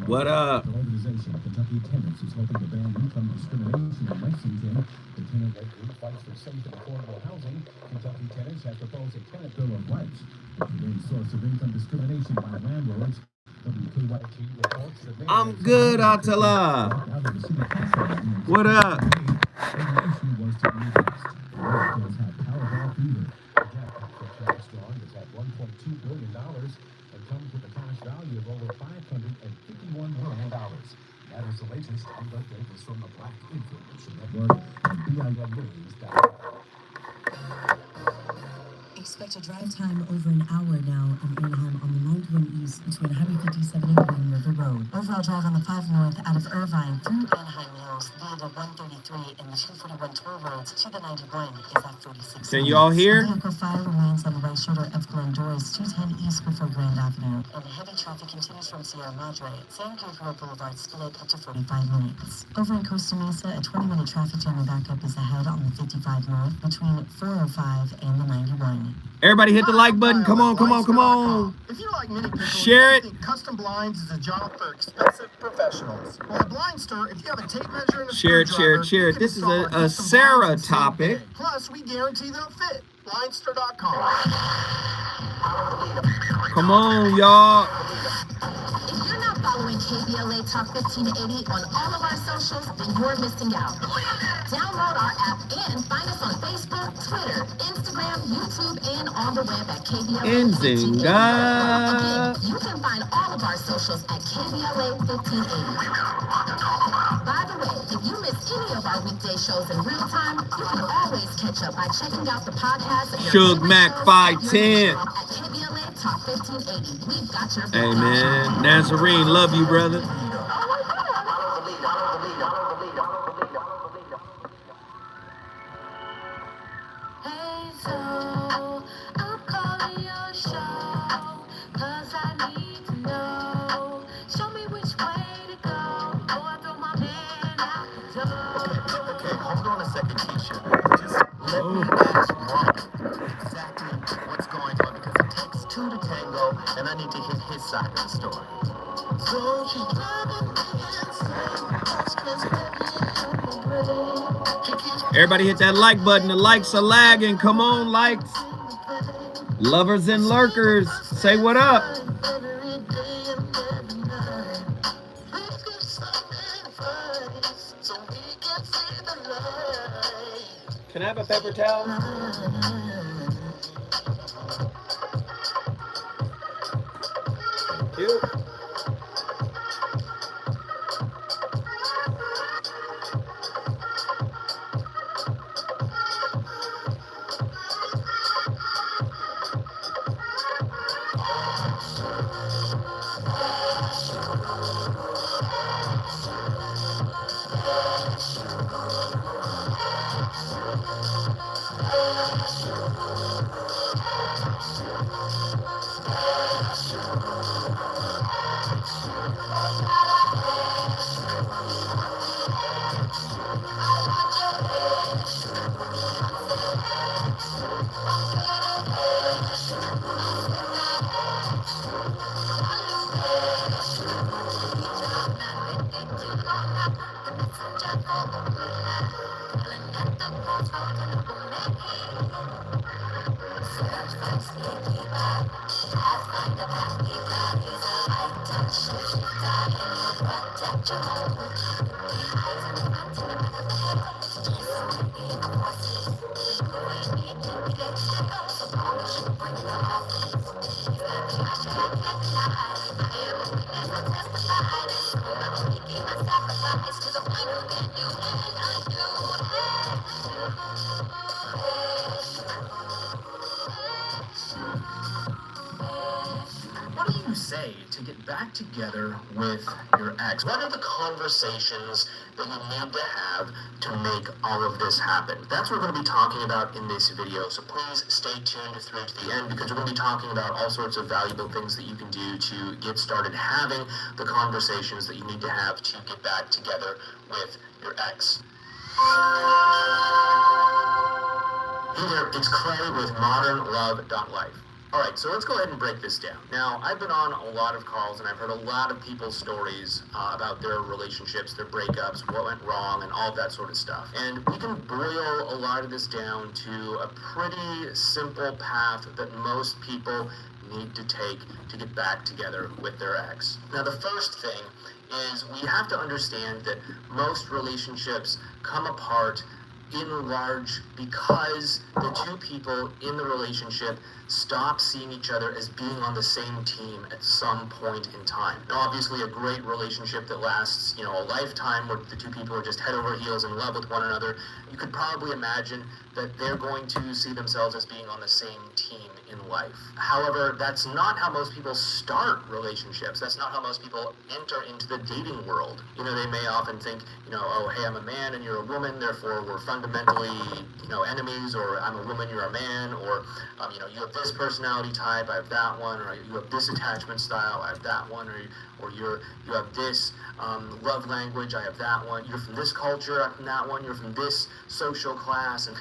What up? The organization, Kentucky Tenants, is hoping to ban income discrimination in Lexington. The tenant group fights for safe and affordable housing. Kentucky Tenants has proposed a tenant bill of rights, which the main source of income discrimination by landlords. WKYT reports that they I'm good, Atala. out of the city council What up? the issue was to be addressed. The bills have Powerball fever. The jackpot for Travis Strong is at $1.2 billion and comes with a cash value of over $551 million. That is the latest on the latest from the Black Information Network and BINnews.com. Expect a drive time over an hour now in Anaheim on the 91 East between Highway 57 and Green River Road. Overall drive on the 5 North out of Irvine through Anaheim Hills via the 133 and the 241 toll roads to the 91 is at 46 Can you all hear? Vehicle fire remains on the right shoulder of Glendor's 210 East before Grand Avenue. And heavy traffic continues from Sierra Madre. San Gabriel Boulevard split up to 45 minutes. Over in Costa Mesa, a 20-minute traffic jam and backup is ahead on the 55 North between 405 and the 91. Everybody hit the like button. Come on, come on, come on. If you like mini pickles, Share it. think custom blinds is a job for expensive professionals. Well, at Blind Store, if you have a tape measure and a Share it, share it, screwdriver, share you it. can This is install a custom Sarah blinds in the same topic. day. Plus, we guarantee they'll fit. Blindstore.com. Come on, y'all. If you're not following KBLA Talk 1580 on all of our socials, then you're missing out. Download our app and find us on Facebook, Twitter, Instagram, YouTube, and on the web at KBLA 1580. Again, you can find all of our socials at KBLA 1580. By the way, if you miss any of our weekday shows in real time, you can always catch up by checking out the podcast of your Suge favorite Mac shows 510. at KBLA Talk 1580. We've got your Hey, man. Nazarene, love you, brother. Hey, so I'm calling your show, 'cause I need to know. Show me which way to go before I throw my man out the door. Okay, hold on a second, Keisha. Just let me ask Ron exactly what's going on because it takes two to tango, and I need to hear his side of the story. Don't you Everybody hit that like button. The likes are lagging. Come on, likes. Lovers and lurkers, say what up. Can I have a paper towel? Thank you. What do you say to get back together with your ex? What are the conversations that you need to have to make all of this happen? That's what we're going to be talking about in this video, so please stay tuned through to the end because we're going to be talking about all sorts of valuable things that you can do to get started having the conversations that you need to have to get back together with your ex. Hey there, it's Clay with modernlove.life. All right, so let's go ahead and break this down. Now, I've been on a lot of calls and I've heard a lot of people's stories about their relationships, their breakups, what went wrong, and all that sort of stuff. And we can boil a lot of this down to a pretty simple path that most people need to take to get back together with their ex. Now, the first thing is we have to understand that most relationships come apart in large because the two people in the relationship stop seeing each other as being on the same team at some point in time. Now, obviously, a great relationship that lasts, a lifetime where the two people are just head over heels in love with one another, you could probably imagine that they're going to see themselves as being on the same team in life. However, that's not how most people start relationships. That's not how most people enter into the dating world. They may often think, oh, hey, I'm a man and you're a woman, therefore we're fundamentally, enemies, or I'm a woman, you're a man, or, you have this personality type, I have that one, or you have this attachment style, I have that one, or you have this love language, I have that one, you're from this culture, I'm from that one, you're from this social class, and,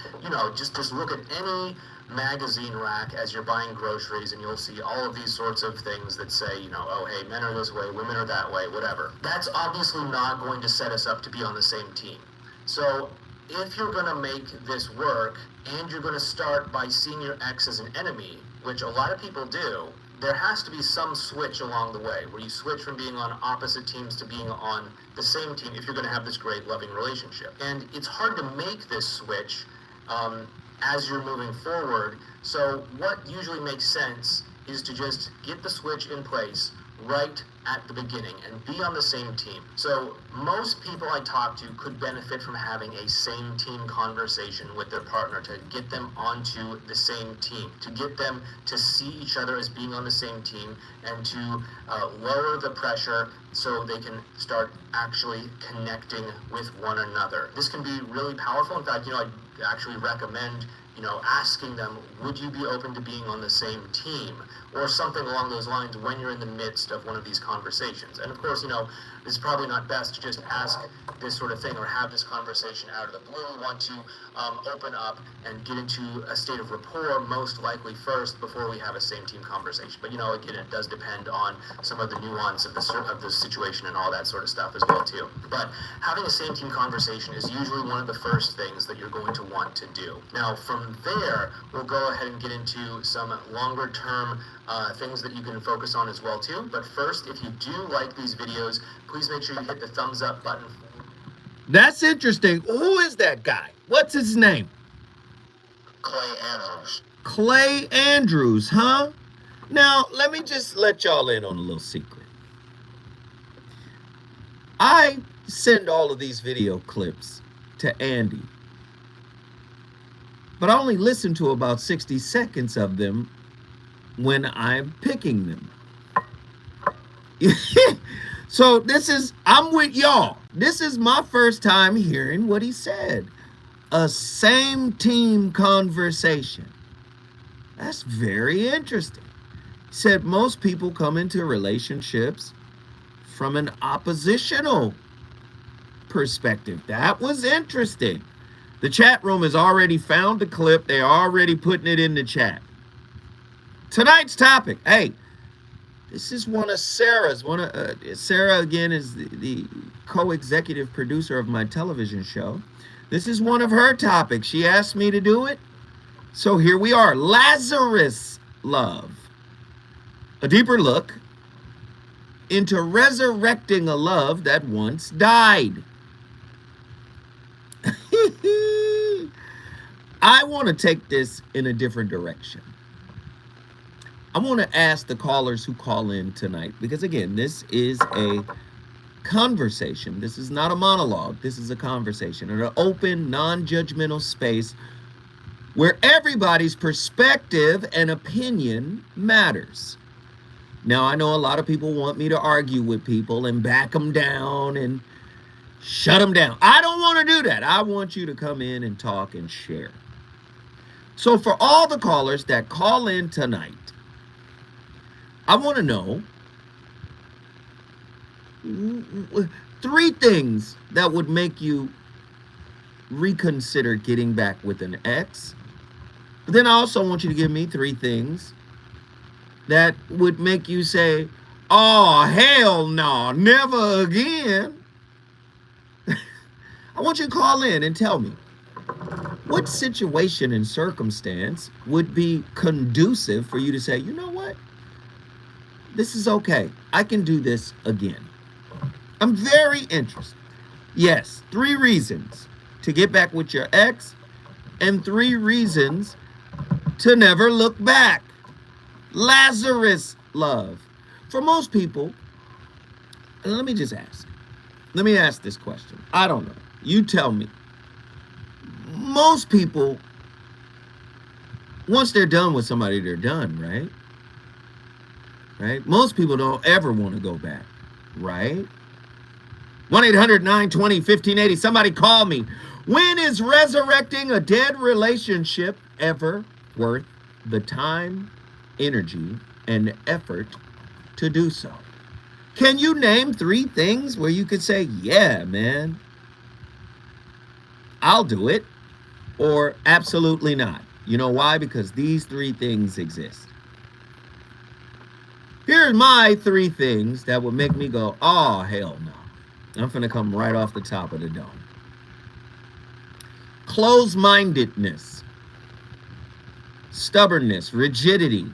just look at any magazine rack as you're buying groceries and you'll see all of these sorts of things that say, oh, hey, men are this way, women are that way, whatever. That's obviously not going to set us up to be on the same team. So if you're going to make this work and you're going to start by seeing your ex as an enemy, which a lot of people do, there has to be some switch along the way where you switch from being on opposite teams to being on the same team if you're going to have this great loving relationship. And it's hard to make this switch as you're moving forward. So what usually makes sense is to just get the switch in place right at the beginning and be on the same team. So most people I talk to could benefit from having a same team conversation with their partner to get them onto the same team, to get them to see each other as being on the same team, and to lower the pressure so they can start actually connecting with one another. This can be really powerful. In fact, I actually recommend asking them, would you be open to being on the same team, or something along those lines when you're in the midst of one of these conversations. And of course, it's probably not best to just ask this sort of thing or have this conversation out of the blue. We want to open up and get into a state of rapport most likely first before we have a same team conversation. But again, it does depend on some of the nuance of the situation and all that sort of stuff as well too. But having a same team conversation is usually one of the first things that you're going to want to do. Now, from there, we'll go ahead and get into some longer term things that you can focus on as well too. But first, if you do like these videos, please make sure you hit the thumbs up button. That's interesting. Who is that guy? What's his name? Clay Andrews. Clay Andrews, huh? Now, let me just let y'all in on a little secret. I send all of these video clips to Andy, but I only listen to about 60 seconds of them when I'm picking them. So I'm with y'all. This is my first time hearing what he said. A same team conversation. That's very interesting. He said most people come into relationships from an oppositional perspective. That was interesting. The chat room has already found the clip. They're already putting it in the chat. Tonight's topic, hey, this is one of Sarah's. Sarah, again, is the co-executive producer of my television show. This is one of her topics. She asked me to do it. So here we are. Lazarus love. A deeper look into resurrecting a love that once died. I want to take this in a different direction. I want to ask the callers who call in tonight, because again, this is a conversation. This is not a monologue. This is a conversation, an open, non-judgmental space where everybody's perspective and opinion matters. Now, I know a lot of people want me to argue with people and back them down and shut them down. I don't want to do that. I want you to come in and talk and share. So for all the callers that call in tonight, I want to know 3 things that would make you reconsider getting back with an ex. But then I also want you to give me 3 things that would make you say, oh, hell no, never again. I want you to call in and tell me, what situation and circumstance would be conducive for you to say, you know what? This is okay. I can do this again. I'm very interested. Yes, 3 reasons to get back with your ex and 3 reasons to never look back. Lazarus love. For most people, let me just ask. Let me ask this question. I don't know. You tell me. Most people, once they're done with somebody, they're done, right? Right? Most people don't ever want to go back, right? 1-800-920-1580. Somebody call me. When is resurrecting a dead relationship ever worth the time, energy, and effort to do so? Can you name 3 things where you could say, yeah, man, I'll do it, or absolutely not? You know why? Because these 3 things exist. Here's my 3 things that would make me go, oh, hell no. I'm finna come right off the top of the dome. Closed-mindedness, stubbornness, rigidity.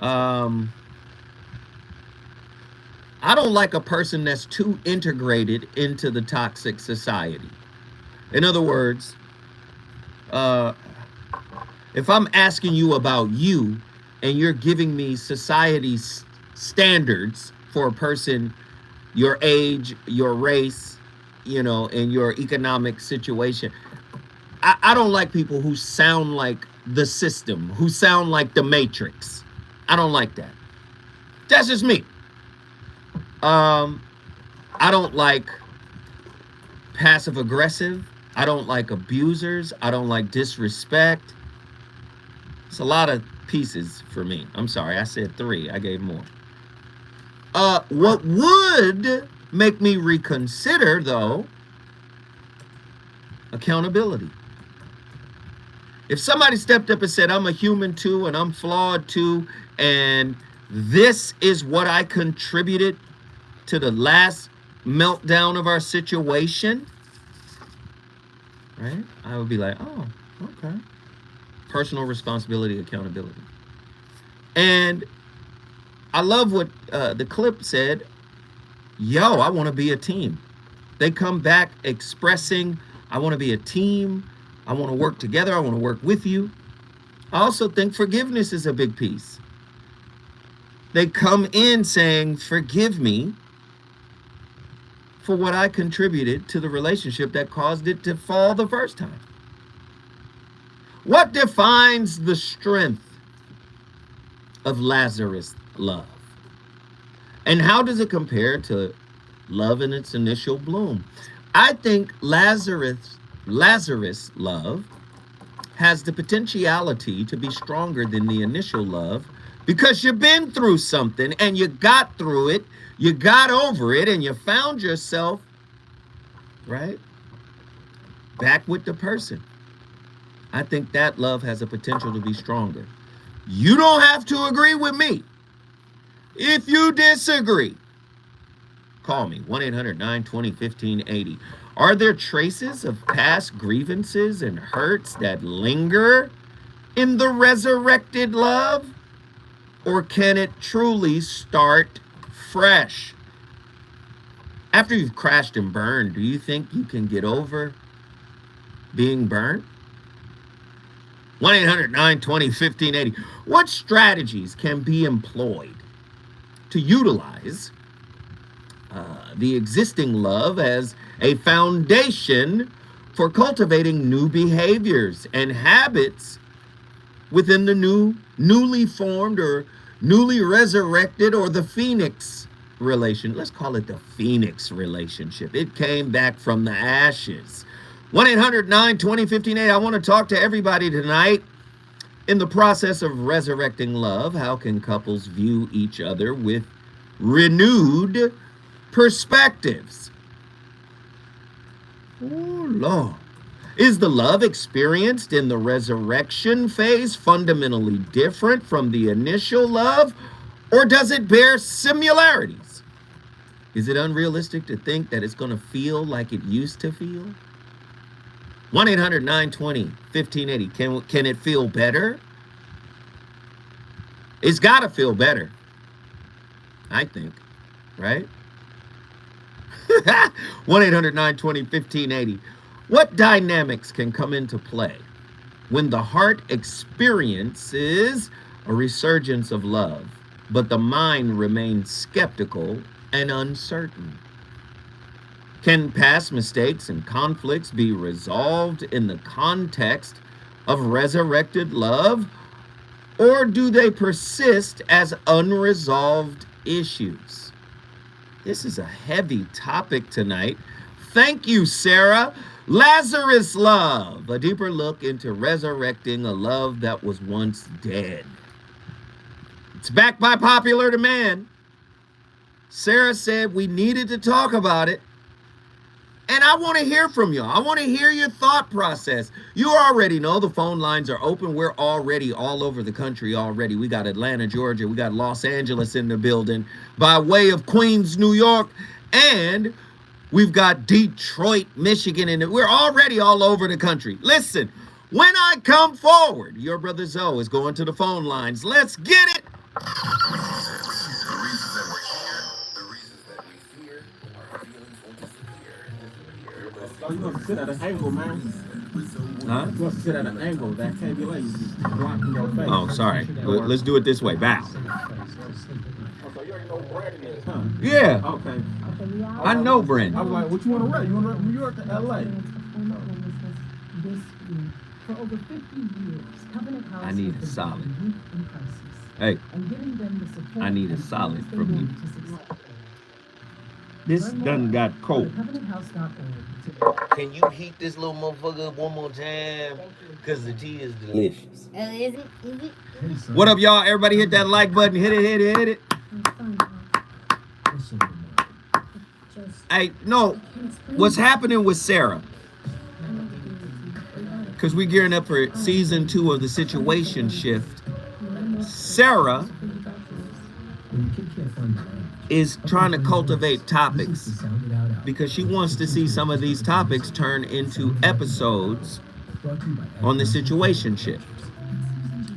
I don't like a person that's too integrated into the toxic society. In other words, if I'm asking you about you and you're giving me society's standards for a person, your age, your race, you know, and your economic situation, I don't like people who sound like the system, who sound like the Matrix. I don't like that. That's just me. I don't like passive aggressive. I don't like abusers. I don't like disrespect. It's a lot of pieces for me. I'm sorry, I said 3. I gave more. What would make me reconsider, though, accountability. If somebody stepped up and said, I'm a human too, and I'm flawed too, and this is what I contributed to the last meltdown of our situation, right? I would be like, oh, okay. Personal responsibility, accountability. And I love what the clip said. Yo, I want to be a team. They come back expressing, I want to be a team. I want to work together. I want to work with you. I also think forgiveness is a big piece. They come in saying, forgive me for what I contributed to the relationship that caused it to fall the first time. What defines the strength of Lazarus love? And how does it compare to love in its initial bloom? I think Lazarus love has the potentiality to be stronger than the initial love because you've been through something and you got through it, you got over it, and you found yourself, right, back with the person. I think that love has a potential to be stronger. You don't have to agree with me. If you disagree, call me, 1-800-920-1580. Are there traces of past grievances and hurts that linger in the resurrected love? Or can it truly start fresh? After you've crashed and burned, do you think you can get over being burned? 1-800-920-1580. What strategies can be employed to utilize the existing love as a foundation for cultivating new behaviors and habits within the newly formed or newly resurrected, or the Phoenix relation? Let's call it the Phoenix relationship. It came back from the ashes. 1-800-920-1580. I want to talk to everybody tonight. In the process of resurrecting love, how can couples view each other with renewed perspectives? Oh, Lord. Is the love experienced in the resurrection phase fundamentally different from the initial love, or does it bear similarities? Is it unrealistic to think that it's going to feel like it used to feel? 1-800-920-1580. Can it feel better? It's got to feel better, I think, right? 1-800-920-1580. What dynamics can come into play when the heart experiences a resurgence of love, but the mind remains skeptical and uncertain? Can past mistakes and conflicts be resolved in the context of resurrected love, or do they persist as unresolved issues? This is a heavy topic tonight. Thank you, Sarah. Lazarus love, a deeper look into resurrecting a love that was once dead. It's back by popular demand. Sarah said we needed to talk about it. And I want to hear from you. I want to hear your thought process. You already know the phone lines are open. We're already all over the country already. We got Atlanta, Georgia. We got Los Angeles in the building by way of Queens, New York. And we've got Detroit, Michigan. And we're already all over the country. Listen, when I come forward, your brother Zoe is going to the phone lines. Let's get it. Oh, you gonna sit at an angle, man. Huh? You gonna sit at an angle that can't be like blocking your face. Oh, sorry. Let's do it this way. Bow. Okay, you already know Brandon is, huh? Yeah, Okay. I know Brandon. I was like, what you want to rap? You want to rap New York to LA? For over 50 years, Covenant House I need a has been solid. youth in crisis Hey, and giving them the support I need a and solid tools they from you. need to succeed. this Learn more done got at cold. covenanthouse.org. Can you heat this little motherfucker up one more time? Because the tea is delicious. Is it? What up, y'all? Everybody hit that like button. Hit it, hit it, hit it. Hey, no, what's happening with Sarah? Because we're gearing up for season 2 of the Situation Shift. Sarah is trying to cultivate topics because she wants to see some of these topics turn into episodes on the Situation Shift.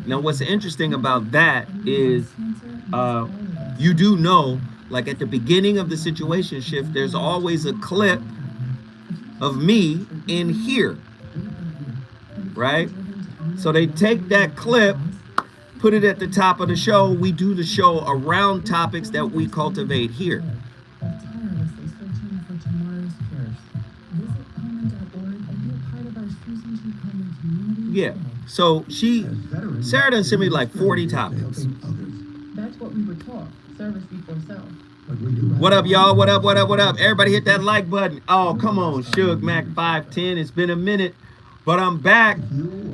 Now, what's interesting about that is you do know, like at the beginning of the Situation Shift, there's always a clip of me in here, right? So they take that clip, put it at the top of the show. We do the show around topics that we cultivate here. Yeah. So Sarah done sent me like 40 topics. That's what we were taught. Service before self. What up, y'all? What up, what up, what up? Everybody hit that like button. Oh, come on, Suge Mac 510. It's been a minute, but I'm back.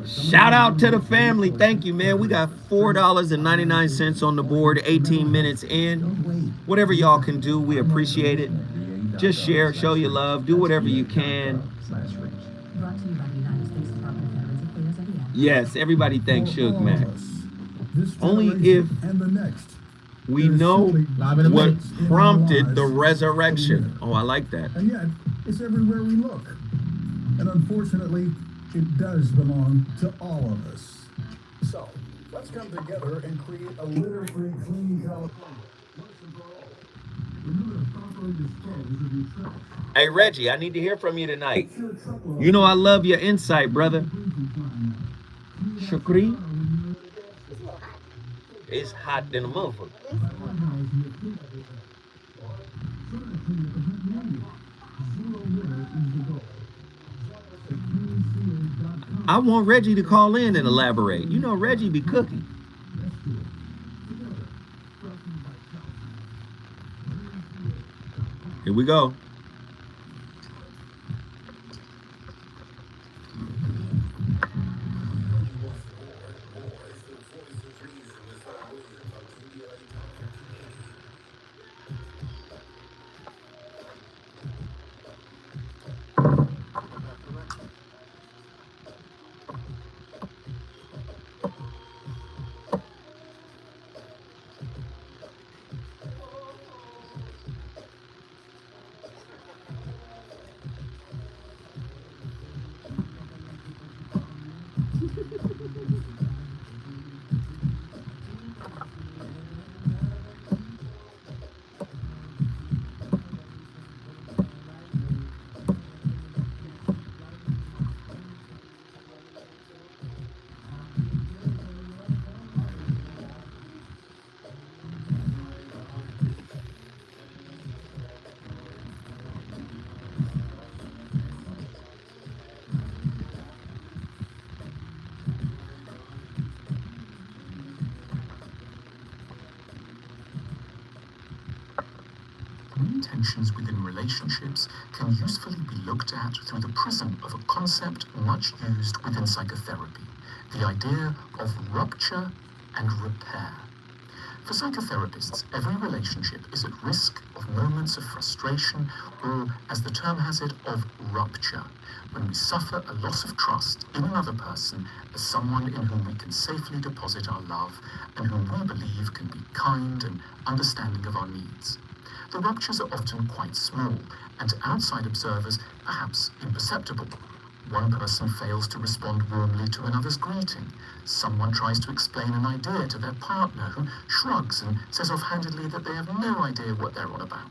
Shout out to the family. Thank you, man. We got $4.99 on the board, 18 minutes in. Whatever y'all can do, we appreciate it. Just share, show your love, do whatever you can. Brought to you by the United States Department of Veterans Affairs at the end. Yes, everybody thanks Suge Mac. Only if we know what prompted the resurrection. Oh, I like that. And yet, it's everywhere we look. And unfortunately, it does belong to all of us. So, let's come together and create a litter-free, clean California. Once and for all. Remember to properly dispose of your trash. Hey, Reggie, I need to hear from you tonight. You know I love your insight, brother. Shukri. It's hot than a motherfucker. I want Reggie to call in and elaborate. You know Reggie be cooking. Here we go. Tensions within relationships can usefully be looked at through the prism of a concept much used within psychotherapy, the idea of rupture and repair. For psychotherapists, every relationship is at risk of moments of frustration or, as the term has it, of rupture, when we suffer a loss of trust in another person as someone in whom we can safely deposit our love and whom we believe can be kind and understanding of our needs. The ruptures are often quite small, and to outside observers, perhaps imperceptible. One person fails to respond warmly to another's greeting. Someone tries to explain an idea to their partner, who shrugs and says offhandedly that they have no idea what they're on about.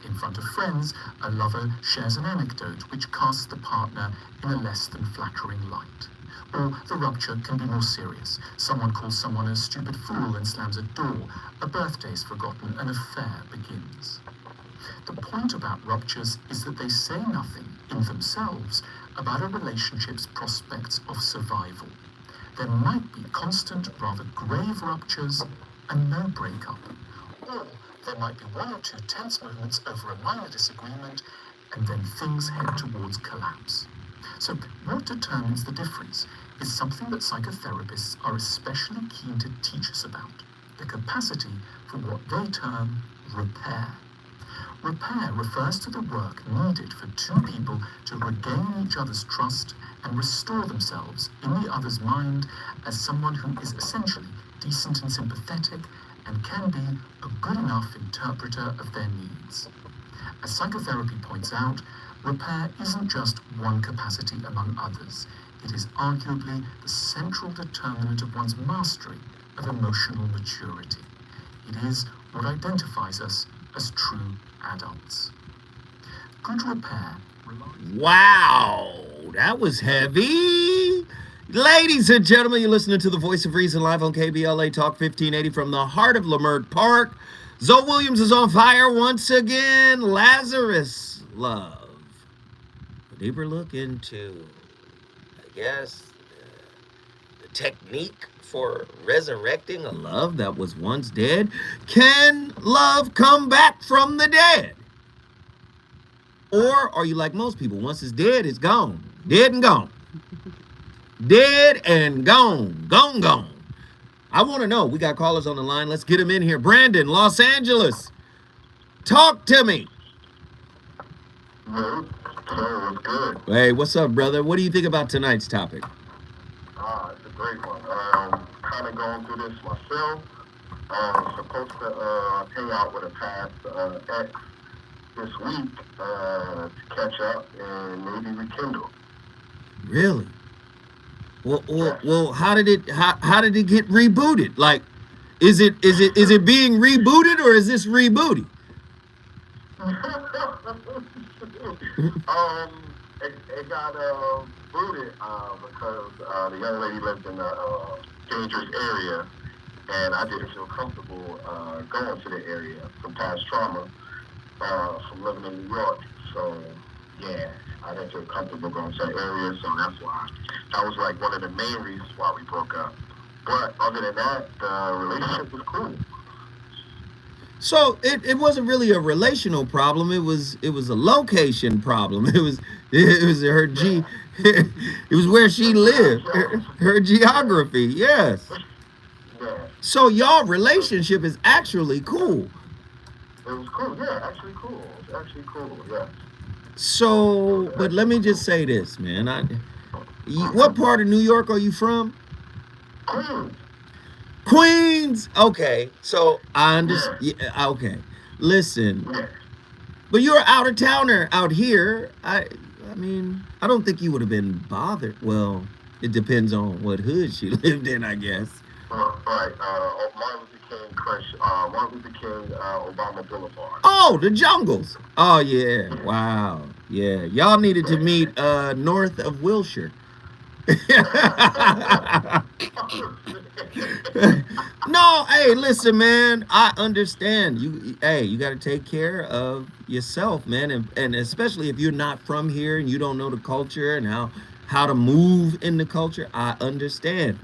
In front of friends, a lover shares an anecdote which casts the partner in a less than flattering light. Or the rupture can be more serious. Someone calls someone a stupid fool and slams a door. A birthday is forgotten, an affair begins. The point about ruptures is that they say nothing, in themselves, about a relationship's prospects of survival. There might be constant, rather grave ruptures and no breakup. Or there might be one or two tense moments over a minor disagreement, and then things head towards collapse. So what determines the difference is something that psychotherapists are especially keen to teach us about, the capacity for what they term repair. Repair refers to the work needed for two people to regain each other's trust and restore themselves in the other's mind as someone who is essentially decent and sympathetic and can be a good enough interpreter of their needs. As psychotherapy points out, repair isn't just one capacity among others. It is arguably the central determinant of one's mastery of emotional maturity. It is what identifies us as true adults. Good repair relies... Wow, that was heavy. Ladies and gentlemen, you're listening to the Voice of Reason live on KBLA Talk 1580 from the heart of Leimert Park. Zoe Williams is on fire once again. Lazarus love. A deeper look into, I guess, the technique for resurrecting a love that was once dead. Can love come back from the dead? Or are you like most people? Once it's dead, it's gone. Dead and gone. Dead and gone. Gone, gone. I want to know. We got callers on the line. Let's get them in here. Brandon, Los Angeles. Talk to me. Hello, what's good? Hey, what's up, brother? What do you think about tonight's topic? It's a great one. Kind of going through this myself. Supposed to hang out with a past ex this week to catch up and maybe rekindle. Really? Well, how did it get rebooted? Like, is it being rebooted or is this rebooting? It got booted because the young lady lived in a dangerous area, and I didn't feel comfortable going to the area from past trauma from living in New York. So yeah, I didn't feel comfortable going to that area, so that's why. That was like one of the main reasons why we broke up. But other than that, the relationship was cool. So it wasn't really a relational problem. It was a location problem. It was her it was where she lived, her geography. Yes. Yeah. So y'all relationship is actually cool. It was cool. Yeah, actually cool. It was actually cool. Yeah. So, but let me just say this, man. What part of New York are you from? Queens. Queens. Okay, so I understand. Yeah, okay, listen. Yeah. But you're an out of towner out here. I mean, I don't think you would have been bothered. Well, It depends on what hood she lived in, I guess. Right. Martin Luther King Martin Luther King Obama Boulevard. Oh, the jungles. Oh yeah. Wow. Yeah. Y'all needed to meet north of Wilshire. No, hey, listen, man. I understand. You got to take care of yourself, man, and especially if you're not from here and you don't know the culture and how to move in the culture. I understand.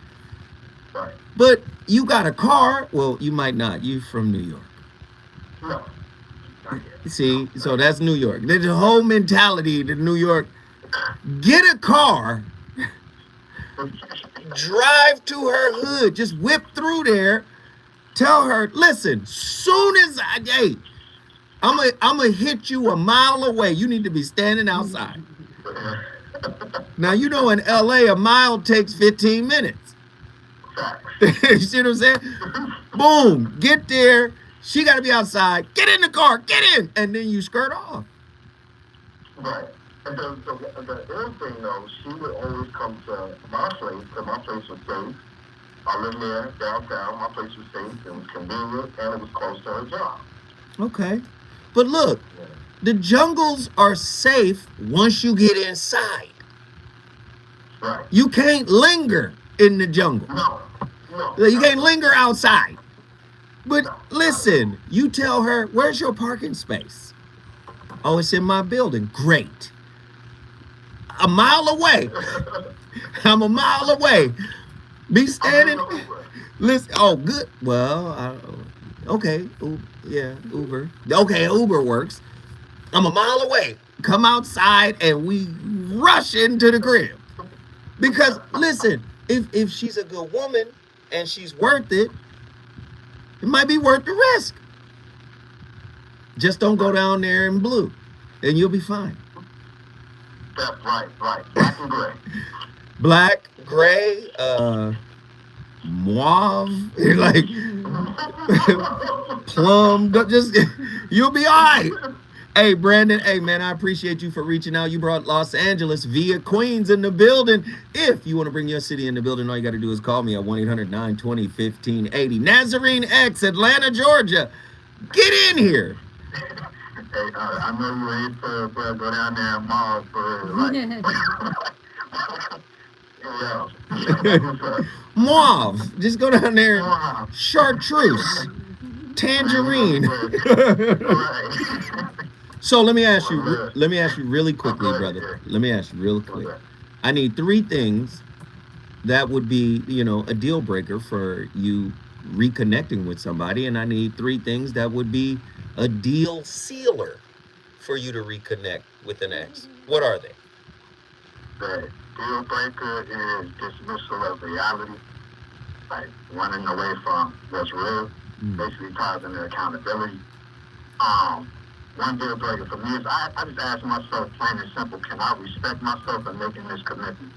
Right. But you got a car. Well, you might not. You from New York. No. See, so that's New York. There's a whole mentality to New York. Get a car, drive to her hood, just whip through there. Tell her, listen, soon as I'm gonna hit you a mile away. You need to be standing outside. Now you know in LA a mile takes 15 minutes. You see what I'm saying? Boom, get there. She got to be outside. Get in the car. Get in, and then you skirt off. Right. And the other thing though, she would always come to my place, because my place was safe. I lived there downtown. My place was safe. It was convenient, and it was close to her job. Okay, but look, the jungles are safe once you get inside. Right. You can't linger in the jungle. No. You can't linger outside. But listen, you tell her, where's your parking space? Oh, it's in my building. Great. A mile away. I'm a mile away. Be standing. Listen. Oh, good. Well, okay. Yeah, Uber. Okay, Uber works. I'm a mile away. Come outside and we rush into the crib. Because listen, if she's a good woman and she's worth it, it might be worth the risk. Just don't go down there in blue, and you'll be fine. That's right. Black and gray. Black, gray, mauve, like plum. Just you'll be all right. Hey, Brandon. Hey, man, I appreciate you for reaching out. You brought Los Angeles via Queens in the building. If you want to bring your city in the building, all you got to do is call me at 1-800-920-1580. Nazarene X, Atlanta, Georgia. Get in here. Hey, I know you ain't to go down there and Mars for yeah. Mauve. Just go down there. Chartreuse. Tangerine. So let me ask you really quickly, brother. Let me ask you real quick. I need 3 things that would be, a deal breaker for you reconnecting with somebody, and I need 3 things that would be a deal sealer for you to reconnect with an ex. What are they? The deal breaker is dismissal of reality, like running away from what's real, basically ties into accountability. One deal breaker for me is I just ask myself plain and simple, can I respect myself in making this commitment?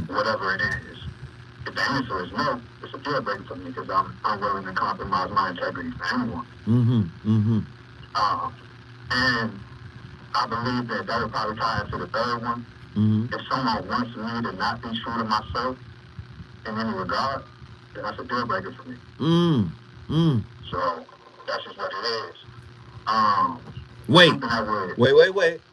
Whatever it is. If the answer is no, it's a deal breaker for me because I'm unwilling to compromise my integrity for anyone. And I believe that would probably tie into the third one. If someone wants me to not be true to myself in any regard, then that's a deal breaker for me. So that's just what it is. Wait.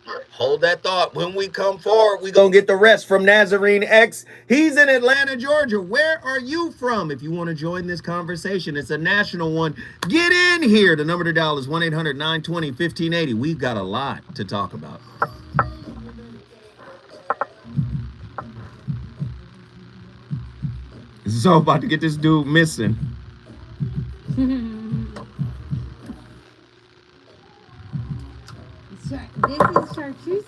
Yeah. Hold that thought. When we come forward, we're going to get the rest from Nazarene X. He's in Atlanta, Georgia. Where are you from? If you want to join this conversation, it's a national one. Get in here. The number to dial is 1-800-920-1580. We've got a lot to talk about. So about to get this dude missing. This is chartreuse.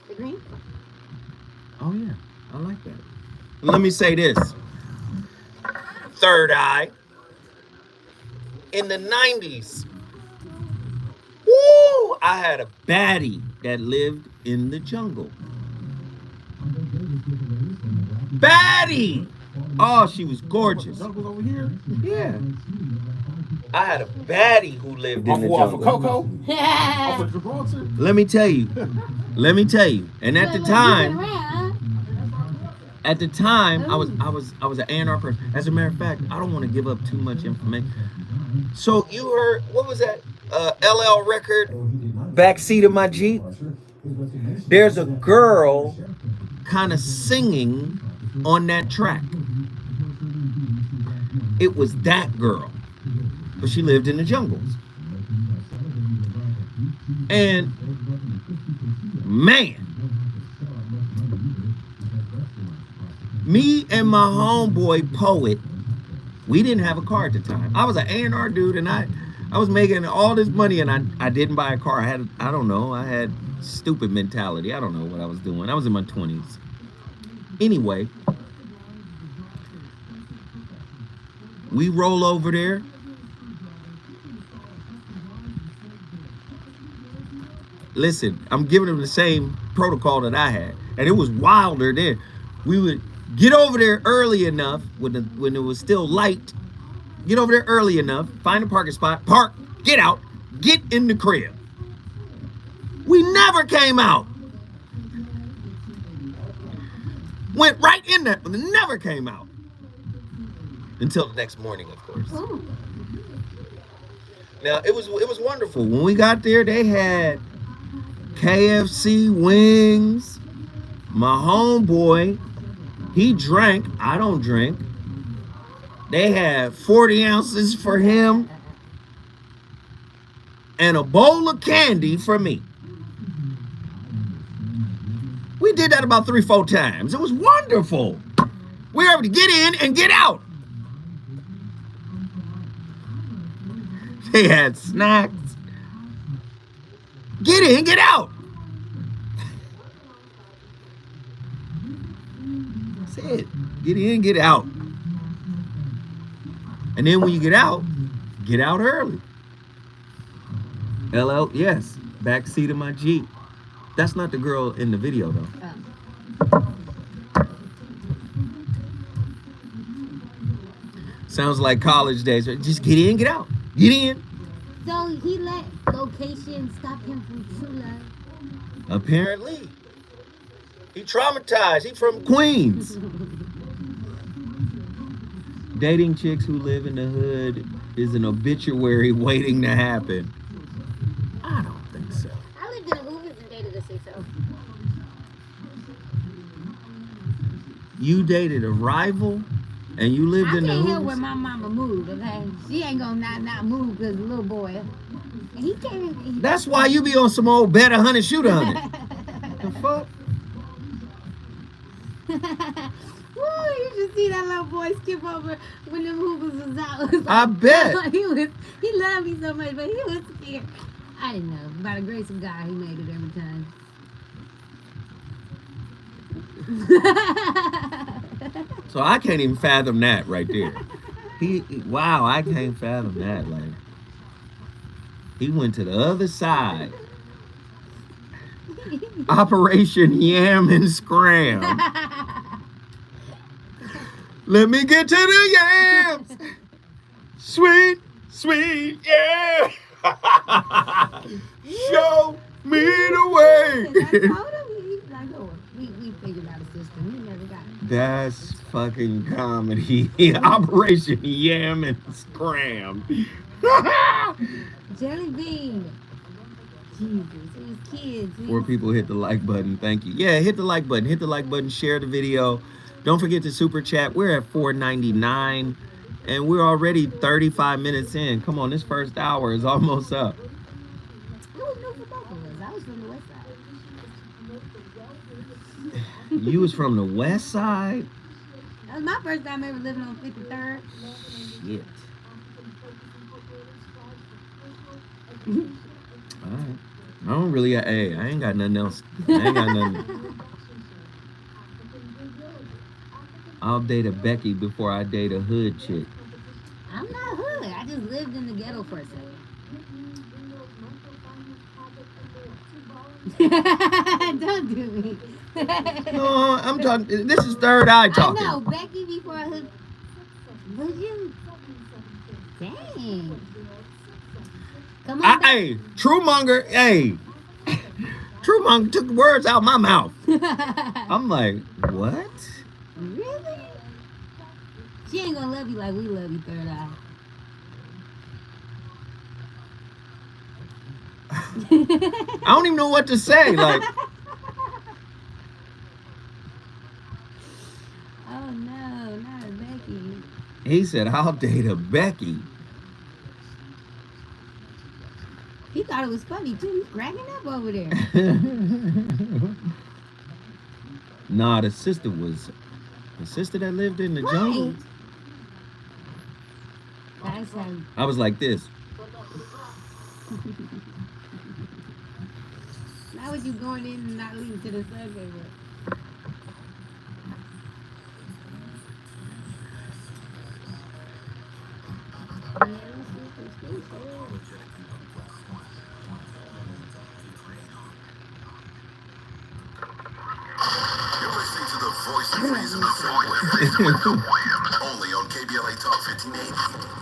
The green. Oh yeah, I like that. Let me say this. Third Eye. In the 90s. Woo! I had a baddie that lived in the jungle. Baddie! Oh, she was gorgeous. Jungle over here. Yeah. I had a baddie who lived in the Off jungle. of Coco. Off of Gibraltar. Let me tell you. And at the time, At the time, I was an A&R person. As a matter of fact, I don't want to give up too much information. So you heard, what was that? LL record, Backseat of My Jeep. There's a girl kind of singing on that track. It was that girl, but she lived in the jungles. And man, me and my homeboy Poet, we didn't have a car at the time. I was an A&R dude, and I was making all this money, and I didn't buy a car. I don't know, I had stupid mentality. I don't know what I was doing. I was in my 20s. Anyway, we roll over there. Listen, I'm giving them the same protocol that I had, and it was wilder then. We would get over there early enough when it was still light. Get over there early enough, find a parking spot, park, get out, get in the crib. We never came out. Went right in there, but never came out. Until the next morning, of course. Ooh. Now, it was wonderful. When we got there, they had KFC wings. My homeboy, he drank. I don't drink. They had 40 ounces for him and a bowl of candy for me. We did that about 3-4 times. It was wonderful. We were able to get in and get out. They had snacks. Get in, get out. That's it. Get in, get out. And then when you get out early. LL, yes, backseat of my Jeep. That's not the girl in the video, though. Sounds like college days. Just get in, get out. Get in. So he let location stop him from true love. Apparently. He traumatized. He from Queens. Dating chicks who live in the hood is an obituary waiting to happen. I don't think so. I lived in the Hoovers and dated a 6'0". You dated a rival and you lived I in the can't help where Hoovers? my mama moved, okay? She ain't gonna not move because the little boy. And he came in. That's why you be on some old bet 100, shoot 100. The fuck? Woo, you should see that little boy skip over when them Hoovers was out. It was I bet. he loved me so much, but he was scared. I didn't know. By the grace of God, he made it every time. So I can't even fathom that right there. Wow, I can't fathom that. Like, he went to the other side. Operation Yam and Scram. Let me get to the yams. Sweet, sweet, yeah. Show me the way. I told him he's like, oh, we figured out a system. He never got it. That's fucking comedy. Operation Yam and Scram. Jelly bean. Jesus, these kids. 4 people hit the like button. Thank you. Yeah, hit the like button. Hit the like button. Share the video. Don't forget to super chat. We're at $4.99 and we're already 35 minutes in. Come on, this first hour is almost up. It was new for both of us. I was from the west side. You was from the west side? That was my first time ever living on 53rd. Shit. Alright. I don't really got, hey, I ain't got nothing else. I ain't got nothing. I'll date a Becky before I date a hood chick. I'm not hood. I just lived in the ghetto for a second. Don't do me. No, I'm talking, this is third eye talking. I know, Becky before hood. Would you? Dang. Come on. Hey, Truemonger, hey. Truemonger took the words out of my mouth. I'm like, what? Really? She ain't gonna love you like we love you, Third Eye. I don't even know what to say. Like, Oh no, not a Becky. he said, I'll date a Becky. He thought it was funny too. He's cracking up over there. Nah, the sister that lived in the jungle. Right. That's how. I was like this. Now with you going in and not leaving to the subway. You're listening to the voice of reason with Phil Williams. Only on KBLA Talk 1580.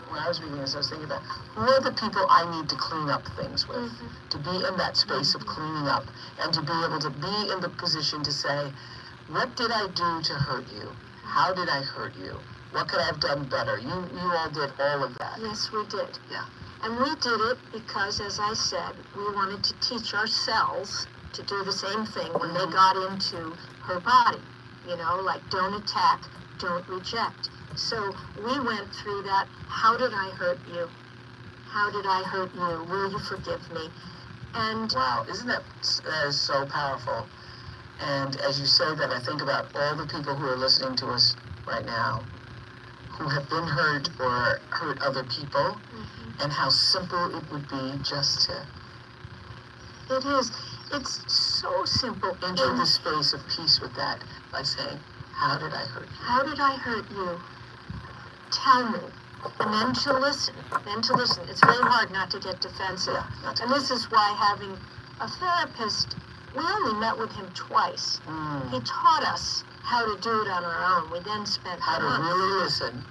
When I was reading this, I was thinking about who are the people I need to clean up things with, to be in that space of cleaning up, and to be able to be in the position to say, what did I do to hurt you? How did I hurt you? What could I have done better? You all did all of that. Yes, we did. Yeah. And we did it because, as I said, we wanted to teach ourselves to do the same thing when they got into her body. You know, like don't attack, don't reject. So we went through that. How did I hurt you? How did I hurt you? Will you forgive me? And Wow, isn't that so powerful? And as you say that, I think about all the people who are listening to us right now, who have been hurt or hurt other people, and how simple it would be just to it is. It's so simple. enter the space of peace with that by saying, how did I hurt you? How did I hurt you? Tell me. And then to listen. It's very hard not to get defensive. Yeah, not to And this is why having a therapist, we only met with him twice. He taught us how to do it on our own. We then spent How to months. really listen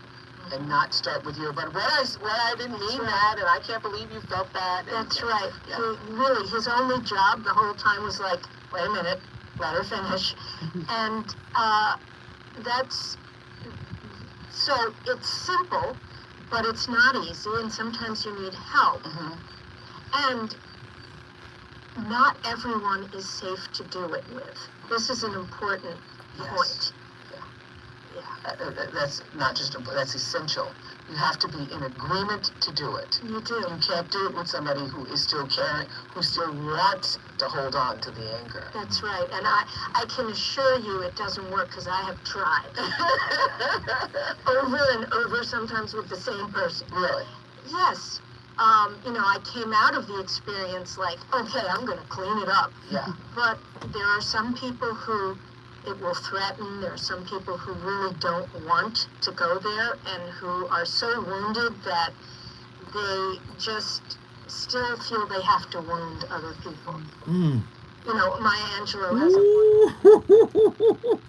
and not start with you, but I didn't mean that, and I can't believe you felt that. And, That's right. Yeah. Really, his only job the whole time was like, wait a minute, let her finish. And that's, so it's simple, but it's not easy, and sometimes you need help. And not everyone is safe to do it with. This is an important point. That's not just that's essential. You have to be in agreement to do it. You do. You can't do it with somebody who is still caring, who still wants to hold on to the anger. That's right. And I can assure you it doesn't work because I have tried. Over and over, sometimes with the same person. Really? Yes. You know, I came out of the experience like, okay, I'm going to clean it up. Yeah. But there are some people who it will threaten. There are some people who really don't want to go there and who are so wounded that they just still feel they have to wound other people. You know, Maya Angelou has a Ooh.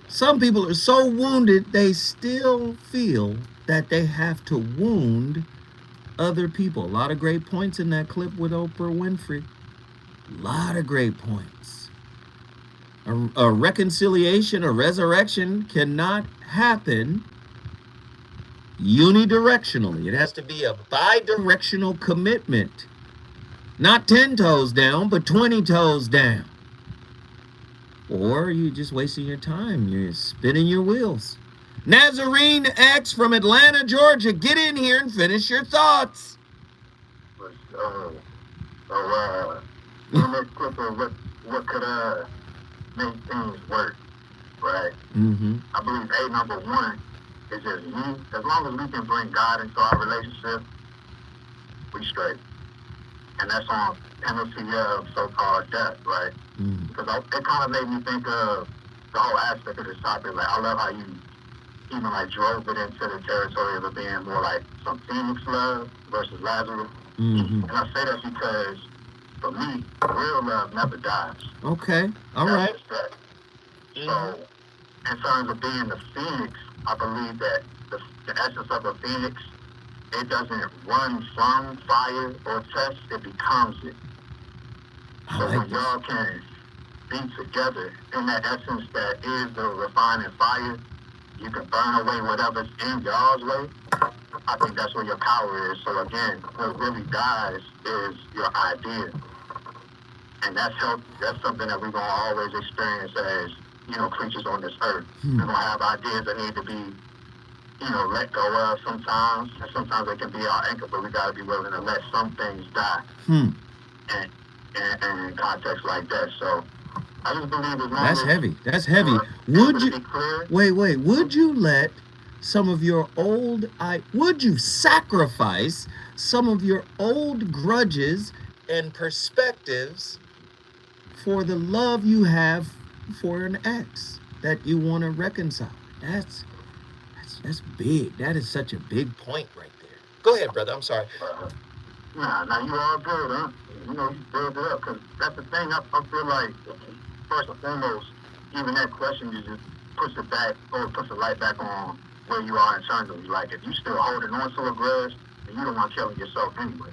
Some people are so wounded they still feel that they have to wound other people. A lot of great points in that clip with Oprah Winfrey. A lot of great points. A reconciliation, a resurrection cannot happen unidirectionally. It has to be a bi-directional commitment. Not 10 toes down, but 20 toes down. Or you're just wasting your time. You're spinning your wheels. Nazarene X from Atlanta, Georgia, get in here and finish your thoughts. In this clip of what could make things work, right? Mm-hmm. I believe number one is just you. As long as we can bring God into our relationship, we straight. And that's on penalty of so-called death, right? Mm. Because it kind of made me think of the whole aspect of this topic. Like, I love how you even like drove it into the territory of it being more like some Phoenix love versus Lazarus. Mm-hmm. And I say that because for me, real love never dies. Okay. All right. That's that. So, in terms of being the Phoenix, I believe that the essence of a Phoenix, it doesn't run from fire or test, it becomes it. So when y'all can be together in that essence that is the refining fire, you can burn away whatever's in y'all's way. I think that's where your power is. So again, what really dies is your idea. And that's something that we're going to always experience as, creatures on this earth. We're going to have ideas that need to be, let go of sometimes. And sometimes they can be our anchor, but we got to be willing to let some things die. And in contexts like that. So I just believe as long That's as... heavy. That's heavy. Would you... Wait. Would you let some of your would you sacrifice some of your old grudges and perspectives for the love you have for an ex that you want to reconcile? That's big. That is such a big point right there. Go ahead, brother. I'm sorry. Nah, you all good, huh? You build it up, because that's the thing. I feel like, first and foremost, even that question just puts it back, or puts the light back on where you are in terms of, like, if you still holding on to a grudge, then you don't want killing yourself anyway.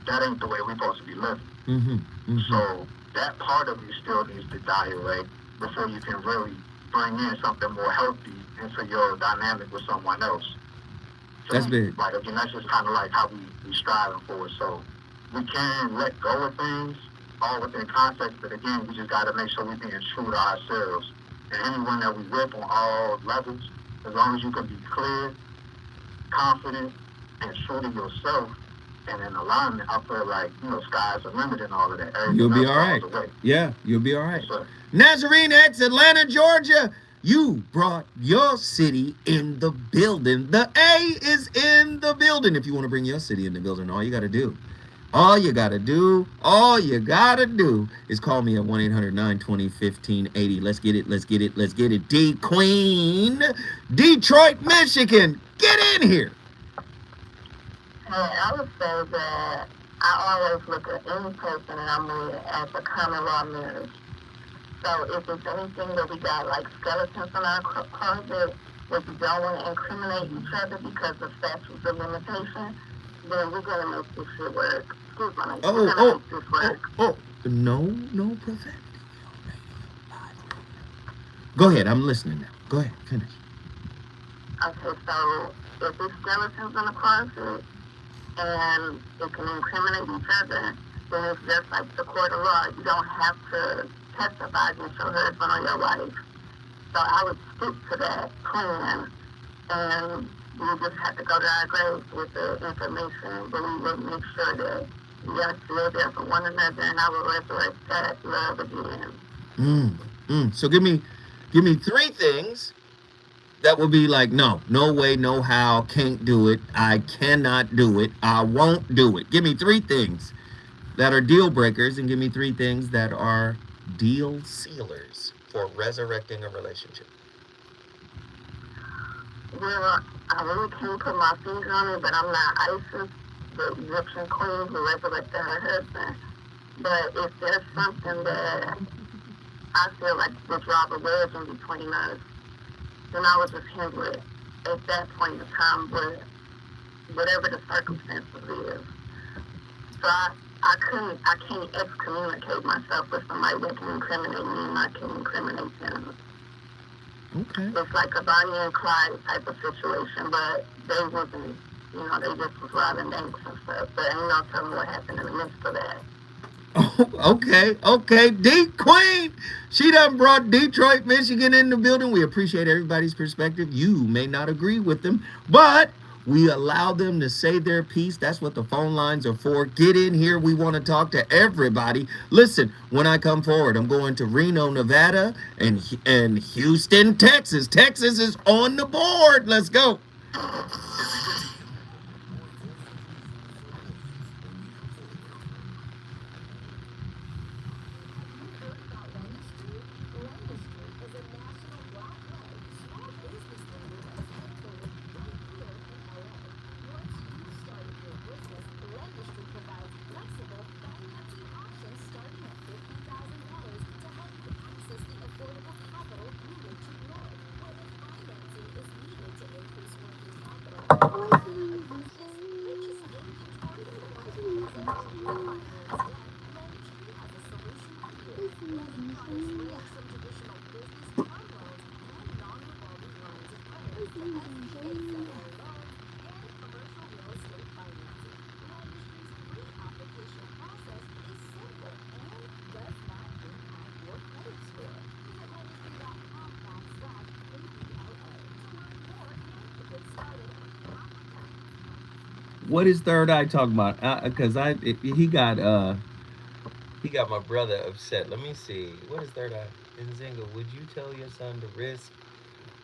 That ain't the way we're supposed to be living. So that part of you still needs to die away before you can really bring in something more healthy into your dynamic with someone else. So that's big. Like, again, that's just kind of like how we striving for it. So we can let go of things all within context, but again, we just got to make sure we're being true to ourselves. And anyone that we with on all levels, as long as you can be clear, confident, and true to yourself, and in alignment, I feel like, sky's the limit and all of that. You'll be all right. Yeah, you'll be all right. Yes, Nazarene X, Atlanta, Georgia. You brought your city in the building. The A is in the building. If you want to bring your city in the building, all you got to do is call me at 1-800-920-1580. Let's get it. D Queen, Detroit, Michigan. Get in here. Hey, I would say that I always look at any person that I'm with as a common law marriage. So if it's anything that we got like skeletons in our closet, if we don't want to incriminate each other because of statutes of limitation, then we're going to make this shit work. Excuse me. We're going to make this work. No profanity. Go ahead, I'm listening now. Go ahead, finish. Okay, so if there's skeletons in the closet and it can incriminate each other, then it's just like the court of law. You don't have to testify against your husband or your wife. So I would stick to that plan, and we just have to go to our graves with the information, but we will make sure that we are still there for one another, and I will resurrect that love again. So give me 3 things that would be like, no way, no how, can't do it, I cannot do it, I won't do it. Give me 3 things that are deal breakers, and give me 3 things that are deal sealers for resurrecting a relationship. Well, I really can't put my finger on it, but I'm not Isis, the Egyptian queen who resurrected her husband. But if there's something that I feel like the drop a wedge in between us, then I would just handle it at that point in time with whatever the circumstances is. So I can't excommunicate myself with somebody that can incriminate me and I can incriminate them. Okay. It's like a Bonnie and Clyde type of situation, but they wasn't, they just was robbing banks and stuff. But ain't no telling what happened in the midst of that. Oh, okay. D Queen, she done brought Detroit, Michigan in the building. We appreciate everybody's perspective. You may not agree with them, but we allow them to say their piece. That's what the phone lines are for. Get in here. We want to talk to everybody. Listen, when I come forward, I'm going to Reno, Nevada, and Houston, Texas. Texas is on the board. Let's go. What is Third Eye talking about? Because he got my brother upset. Let me see. What is Third Eye? Nzinga, would you tell your son to risk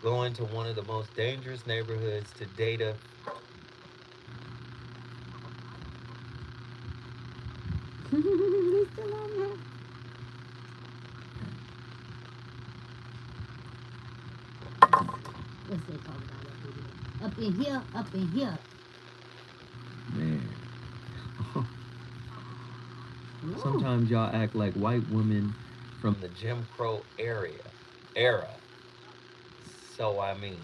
going to one of the most dangerous neighborhoods to data? He's still on there. What's they talking about up in here? Up in here. Man. No. Sometimes y'all act like white women from the Jim Crow era. So I mean.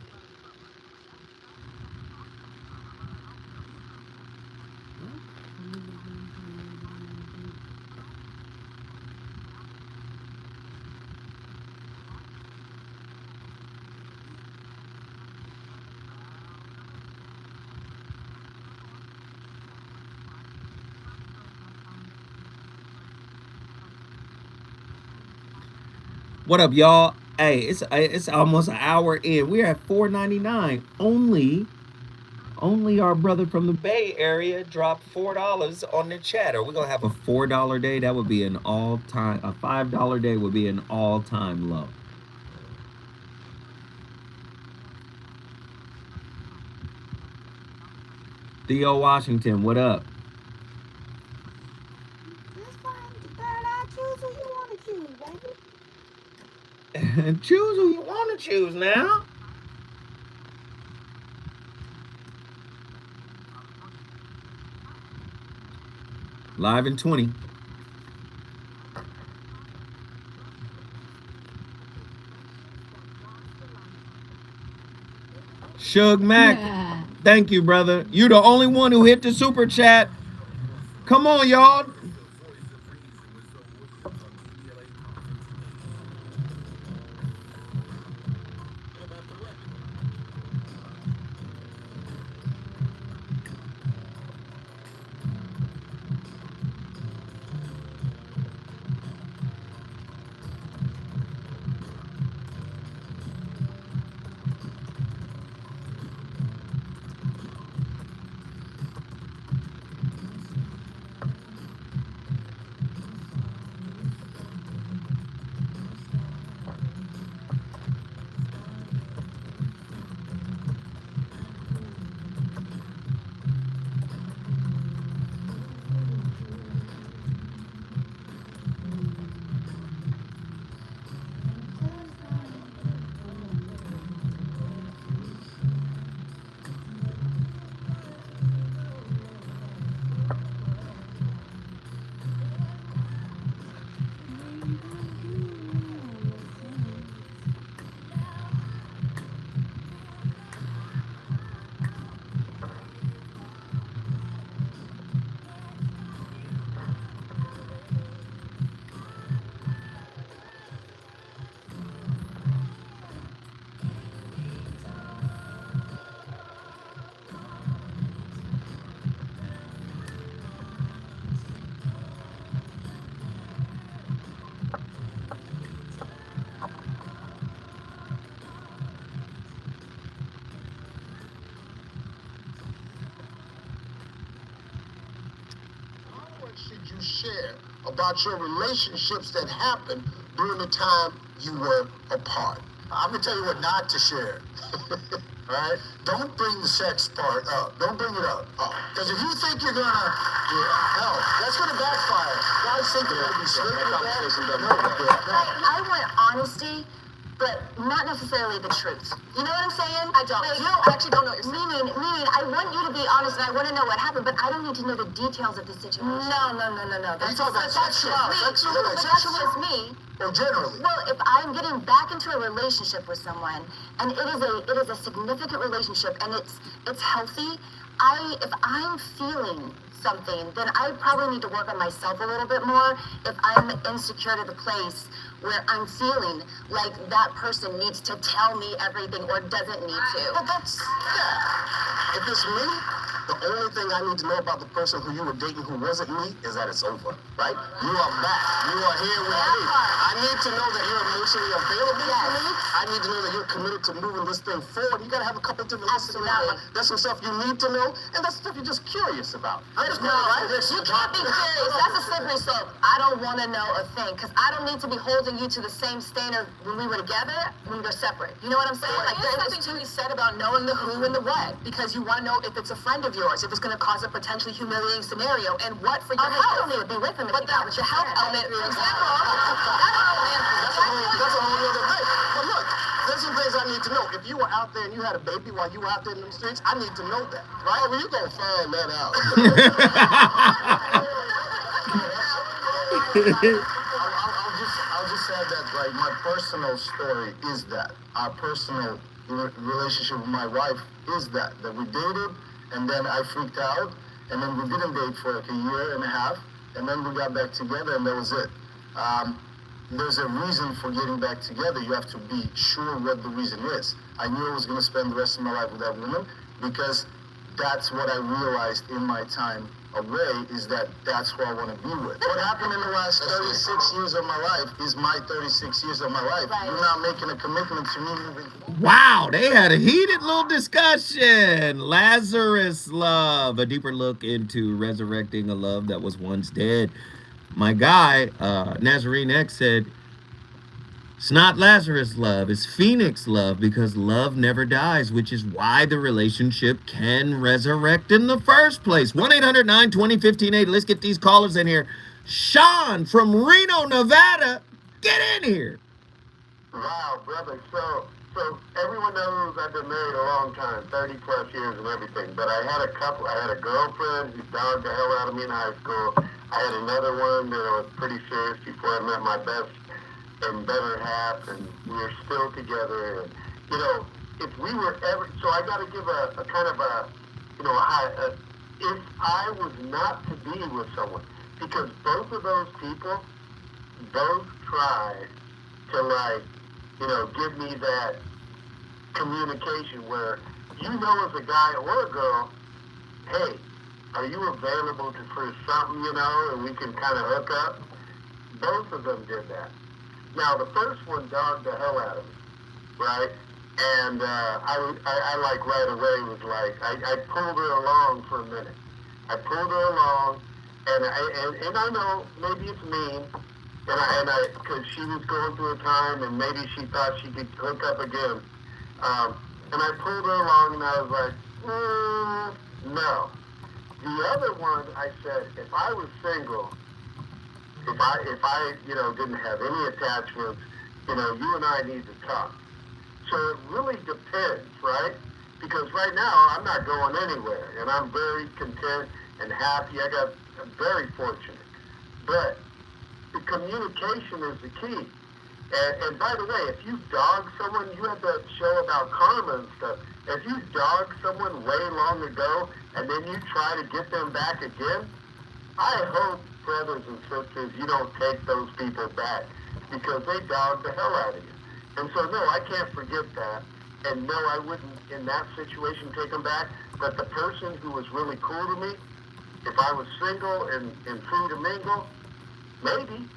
What up, y'all? Hey, it's almost an hour in. We're at $4.99. Only our brother from the Bay Area dropped $4 on the chat. Are we gonna have a $4 day? That would be an all-time. A $5 day would be an all-time low. Theo Washington, what up? That's fine. Third Eye, choose who you want to choose, baby. Choose who you want to choose now. Live in 20. Suge Mac, thank you, brother. You the only one who hit the super chat. Come on, y'all. should you share about your relationships that happened during the time you were apart? I'm gonna tell you what not to share. Right? Don't bring the sex part up. Don't bring it up. Because if you think you're gonna, hell, that's gonna backfire. Guys think they're gonna be slipping I want honesty, but not necessarily the truth. You know what I'm saying? I don't. Like, I actually don't know what you're saying. Meaning, I want you to be honest and I want to know what happened, but I don't need to know the details of the situation. No. That's all about sexual. That's just me. Or generally. Well, if I'm getting back into a relationship with someone, and it is a significant relationship, and it's healthy, if I'm feeling something, then I probably need to work on myself a little bit more. If I'm insecure to the place where I'm feeling like that person needs to tell me everything or doesn't need to. But if it's me, the only thing I need to know about the person who you were dating who wasn't me is that it's over, right? You are back. You are here with me. I need to know that you're emotionally available for me. I need to know that you're committed to moving this thing forward. You gotta have a couple different lists in your mind. There's some stuff you need to know, and that's stuff you're just curious about. You can't be curious. That's a slippery slope. I don't want to know a thing, because I don't need to be holding you to the same standard when we were together, when we were separate. You know what I'm saying? Like, there's something to be said about knowing the who and the what, because you want to know if it's a friend of yours, if it's going to cause a potentially humiliating scenario, and what for your health. I don't need to be with him. But that was your health element, for example. That's a whole other thing. But look, there's some things I need to know. If you were out there and you had a baby while you were out there in the streets, I need to know that, right? Well, you gonna find that out. I'll just say that, like, my personal story is that. Our personal relationship with my wife is that we dated, and then I freaked out, and then we didn't date for like a year and a half, and then we got back together, and that was it. There's a reason for getting back together. You have to be sure what the reason is. I knew I was going to spend the rest of my life with that woman because that's what I realized in my time away, is that that's who I want to be with. What happened in the last 36 years of my life is my 36 years of my life. Right. You're not making a commitment to me moving forward. Wow, they had a heated little discussion. Lazarus love, a deeper look into resurrecting a love that was once dead. My guy, Nazarene X, said, it's not Lazarus love, it's Phoenix love, because love never dies, which is why the relationship can resurrect in the first place. 1-800-920-1580. Let's get these callers in here. Sean from Reno, Nevada, get in here. Wow, brother. So everyone knows I've been married a long time, 30 plus years and everything. But I had a girlfriend who dogged the hell out of me in high school. I had another one that I was pretty serious before I met my best and better half, and we are still together. And, you know, if we were ever, so I got to give a kind of a, you know, if I was not to be with someone, because both of those people both tried to, like, you know, give me that communication where you know as a guy or a girl, hey, are you available for something, you know, and we can kind of hook up? Both of them did that. Now, the first one dogged the hell out of me, right? And I like right away was like, I pulled her along for a minute. I pulled her along, and I know maybe it's mean, and I because she was going through a time, and maybe she thought she could hook up again. And I pulled her along, and I was like, no. The other one, I said, if I was single, if I, you know, didn't have any attachments, you know, you and I need to talk. So it really depends, right? Because right now, I'm not going anywhere, and I'm very content and happy. I'm very fortunate. But the communication is the key. And by the way, if you dog someone, you have that show about karma and stuff. If you dog someone way long ago, and then you try to get them back again, I hope, brothers and sisters, you don't take those people back, because they dogged the hell out of you. And so, no, I can't forget that. And no, I wouldn't, in that situation, take them back. But the person who was really cool to me, if I was single and free to mingle, maybe.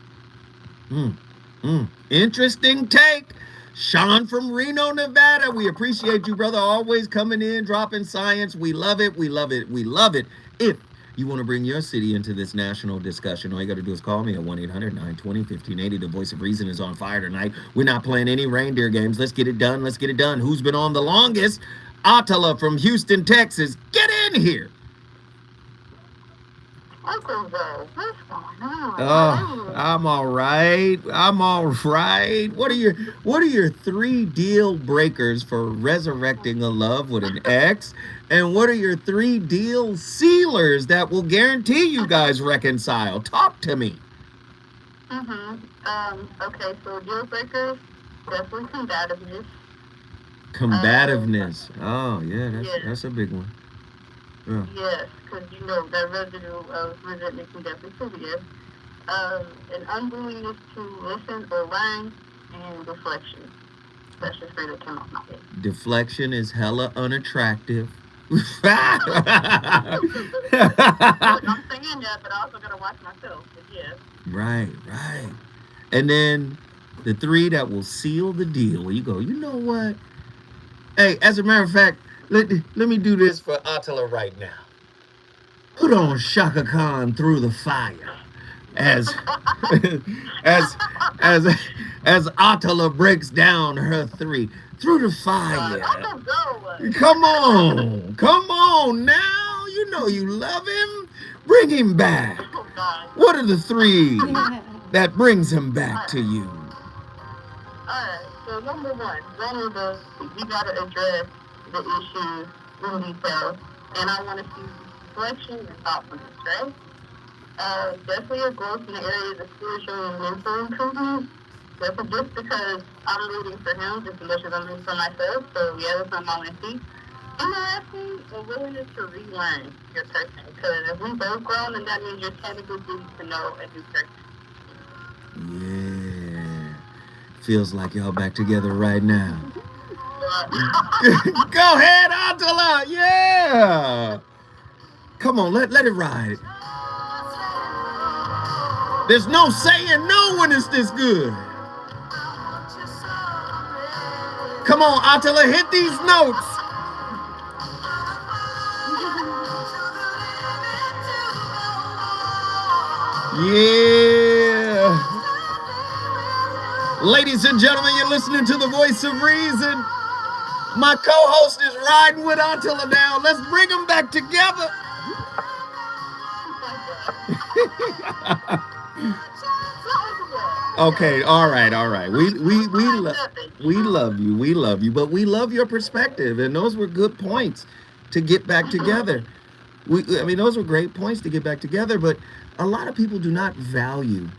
Interesting take. Sean from Reno, Nevada. We appreciate you, brother. Always coming in, dropping science. We love it. We love it. We love it. If you want to bring your city into this national discussion, all you got to do is call me at 1-800-920-1580. The voice of reason is on fire tonight. We're not playing any reindeer games. Let's get it done. Let's get it done. Who's been on the longest? Attila from Houston, Texas. Get in here. Uncle Joe, what's going on? Oh, I'm all right. I'm all right. What are your 3 deal breakers for resurrecting a love with an X? And what are your 3 deal sealers that will guarantee you guys reconcile? Talk to me. Okay, so deal breakers, definitely combativeness. Combativeness. Oh, yeah, that's a big one. Yeah. Yes, because that residue of resentment can definitely forgive. An unwillingness to listen or learn, and deflection. That's just 3 that came off my head. Deflection is hella unattractive. I'm saying that, but I also gotta watch myself. But yeah. Right. And then the 3 that will seal the deal, where you go, you know what? Hey, as a matter of fact, let me do this for Attila right now. Put on Shaka Khan through the fire, as Attila breaks down her 3 through the fire. Come on now. You know you love him. Bring him back. What are the 3 that brings him back to you? Alright, so number 1, vulnerable. You gotta address the issues in detail, and I want to see reflection and thoughtfulness, right? Definitely a growth in the areas of spiritual and mental improvement. Definitely just because I'm rooting for him just as much as I'm rooting for myself. So yeah, that's what I want to see. And the last thing, a willingness to relearn your person. Because if we both grown, then that means you're technically due to know a new person. Yeah. Feels like y'all back together right now. Go ahead, Attila. Yeah. Come on, let it ride. There's no saying no when it's this good. Come on, Attila, hit these notes. Yeah. Ladies and gentlemen, you're listening to the voice of reason. My co-host is riding with Attila now. Let's bring them back together. Okay, all right. We love you, but we love your perspective, and those were good points to get back together. Those were great points to get back together, but a lot of people do not value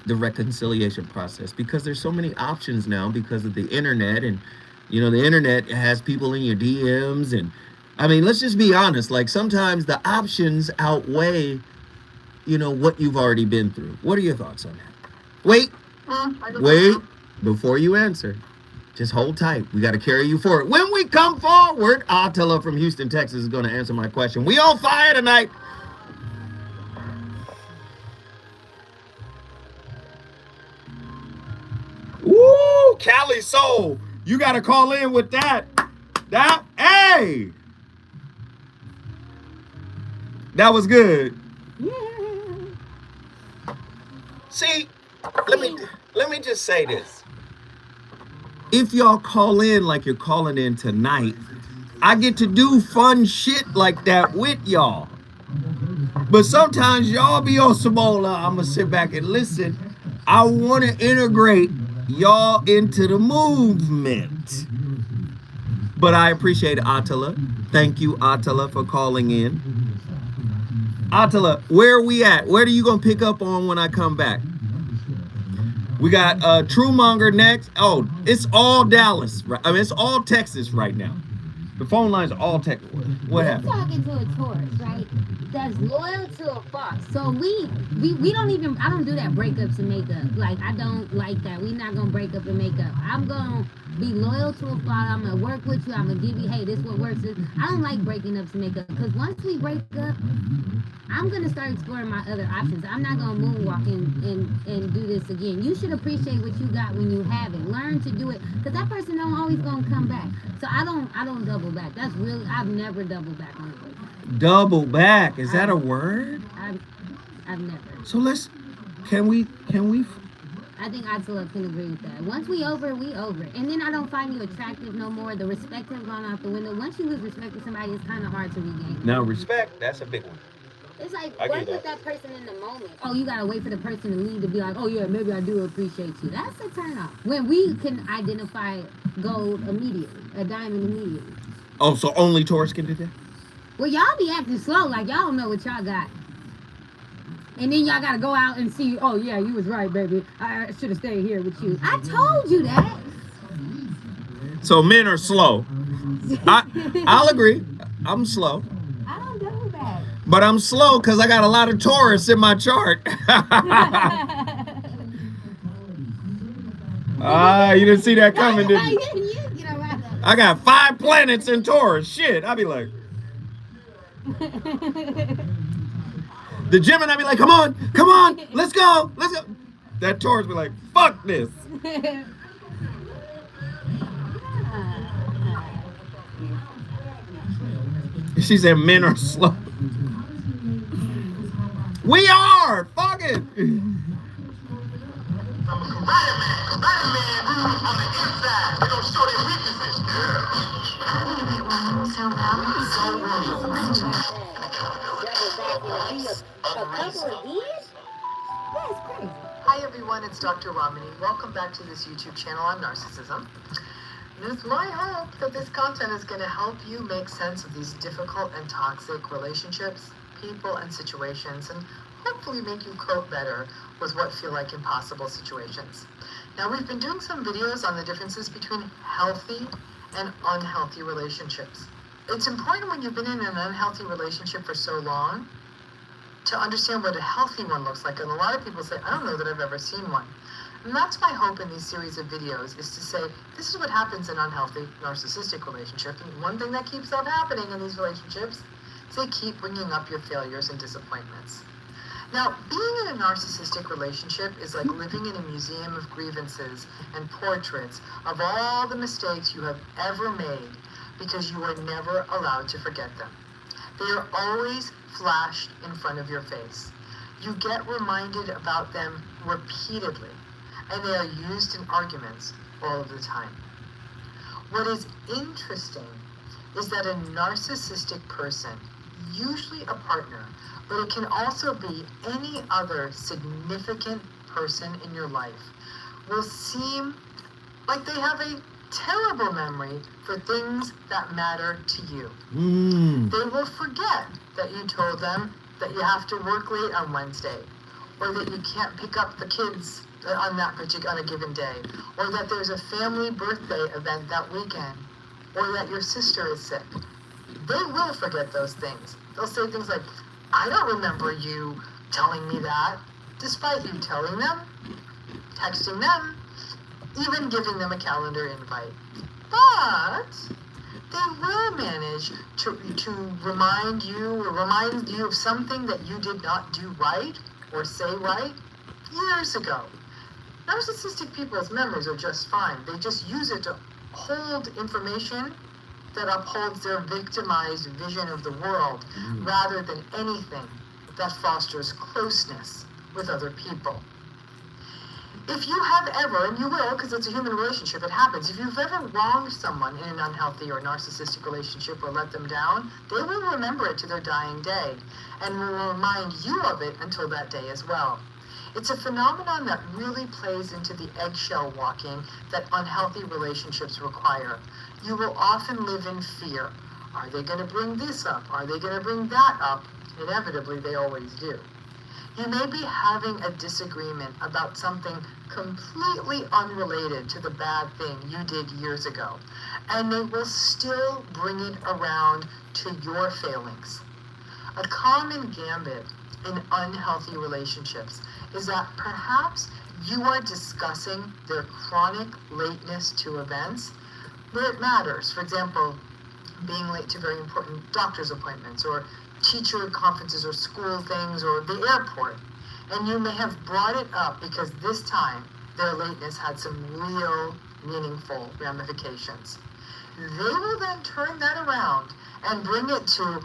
the reconciliation process because there's so many options now because of the internet, and the internet has people in your DMs, and let's just be honest, like sometimes the options outweigh what you've already been through. What are your thoughts on that? Wait, before you answer, just hold tight. We got to carry you forward. When we come forward, Attila from Houston, Texas is going to answer my question. We on fire tonight. Woo, Cali Soul. You got to call in with that. Hey. That was good. See, let me just say this. If y'all call in like you're calling in tonight, I get to do fun shit like that with y'all. But sometimes y'all be on some old, I'm going to sit back and listen. I want to integrate y'all into the movement. But I appreciate Attila. Thank you, Attila, for calling in. Attila, where are we at? Where are you going to pick up on when I come back? We got Truemonger next. Oh, it's all Dallas. It's all Texas right now. The phone lines are all Texas. What happened? You're talking to a Taurus, right? That's loyal to a fox. So we don't even, I don't do that breakups and makeup. Like, I don't like that. We're not going to break up and make up. I'm going to be loyal to a fox. I'm going to work with you. I'm going to give you, hey, this what works. I don't like breaking up to make up. Because once we break up, I'm going to start exploring my other options. I'm not going to moonwalk and do this again. You should appreciate what you got when you have it. Learn to do it. Because that person don't always going to come back. So I don't double double back. That's really, I've never doubled back on a boyfriend. Double back. Is that a word? I've never. So can we? I think Atila can agree with that. Once we over, we over. And then I don't find you attractive no more. The respect has gone out the window. Once you lose respect for somebody, it's kind of hard to regain. Now, respect, that's a big one. It's like, I work get with that person in the moment. Oh, you got to wait for the person to leave to be like, oh, yeah, maybe I do appreciate you. That's a turn off. When we can identify gold immediately, a diamond immediately. Oh, so only Taurus can do that? Well, y'all be acting slow, like y'all don't know what y'all got. And then y'all got to go out and see, oh, yeah, you was right, baby. I should have stayed here with you. I told you that. So men are slow. I'll agree. I'm slow. I don't do that. But I'm slow because I got a lot of Taurus in my chart. You didn't see that coming, did you? I got 5 planets in Taurus. Shit, I'll be like... The Gemini be like, come on, let's go. That Taurus be like, fuck this. She said men are slow. We are, fuck it. Hi everyone, it's Dr. Ramani. Welcome back to this YouTube channel on narcissism. It is my hope that this content is going to help you make sense of these difficult and toxic relationships, people, and situations, and hopefully make you cope better with what feel like impossible situations. Now, we've been doing some videos on the differences between healthy and unhealthy relationships. It's important when you've been in an unhealthy relationship for so long to understand what a healthy one looks like. And a lot of people say, I don't know that I've ever seen one. And that's my hope in these series of videos, is to say, this is what happens in unhealthy narcissistic relationships. And one thing that keeps on happening in these relationships is they keep bringing up your failures and disappointments. Now, being in a narcissistic relationship is like living in a museum of grievances and portraits of all the mistakes you have ever made because you were never allowed to forget them. They are always flashed in front of your face. You get reminded about them repeatedly, and they are used in arguments all of the time. What is interesting is that a narcissistic person, usually a partner, but it can also be any other significant person in your life, will seem like they have a terrible memory for things that matter to you. They will forget that you told them that you have to work late on Wednesday, or that you can't pick up the kids on a given day, or that there's a family birthday event that weekend, or that your sister is sick. They will forget those things. They'll say things like, I don't remember you telling me that, despite you telling them, texting them, even giving them a calendar invite. But they will manage to remind you of something that you did not do right or say right years ago. Narcissistic people's memories are just fine. They just use it to hold information that upholds their victimized vision of the world rather than anything that fosters closeness with other people. If you have ever, and you will because it's a human relationship, it happens, if you've ever wronged someone in an unhealthy or narcissistic relationship or let them down, they will remember it to their dying day and will remind you of it until that day as well. It's a phenomenon that really plays into the eggshell walking that unhealthy relationships require. You will often live in fear. Are they going to bring this up? Are they going to bring that up? Inevitably, they always do. You may be having a disagreement about something completely unrelated to the bad thing you did years ago, and they will still bring it around to your failings. A common gambit in unhealthy relationships is that perhaps you are discussing their chronic lateness to events where it matters. For example, being late to very important doctor's appointments or teacher conferences or school things or the airport. And you may have brought it up because this time their lateness had some real meaningful ramifications. They will then turn that around and bring it to,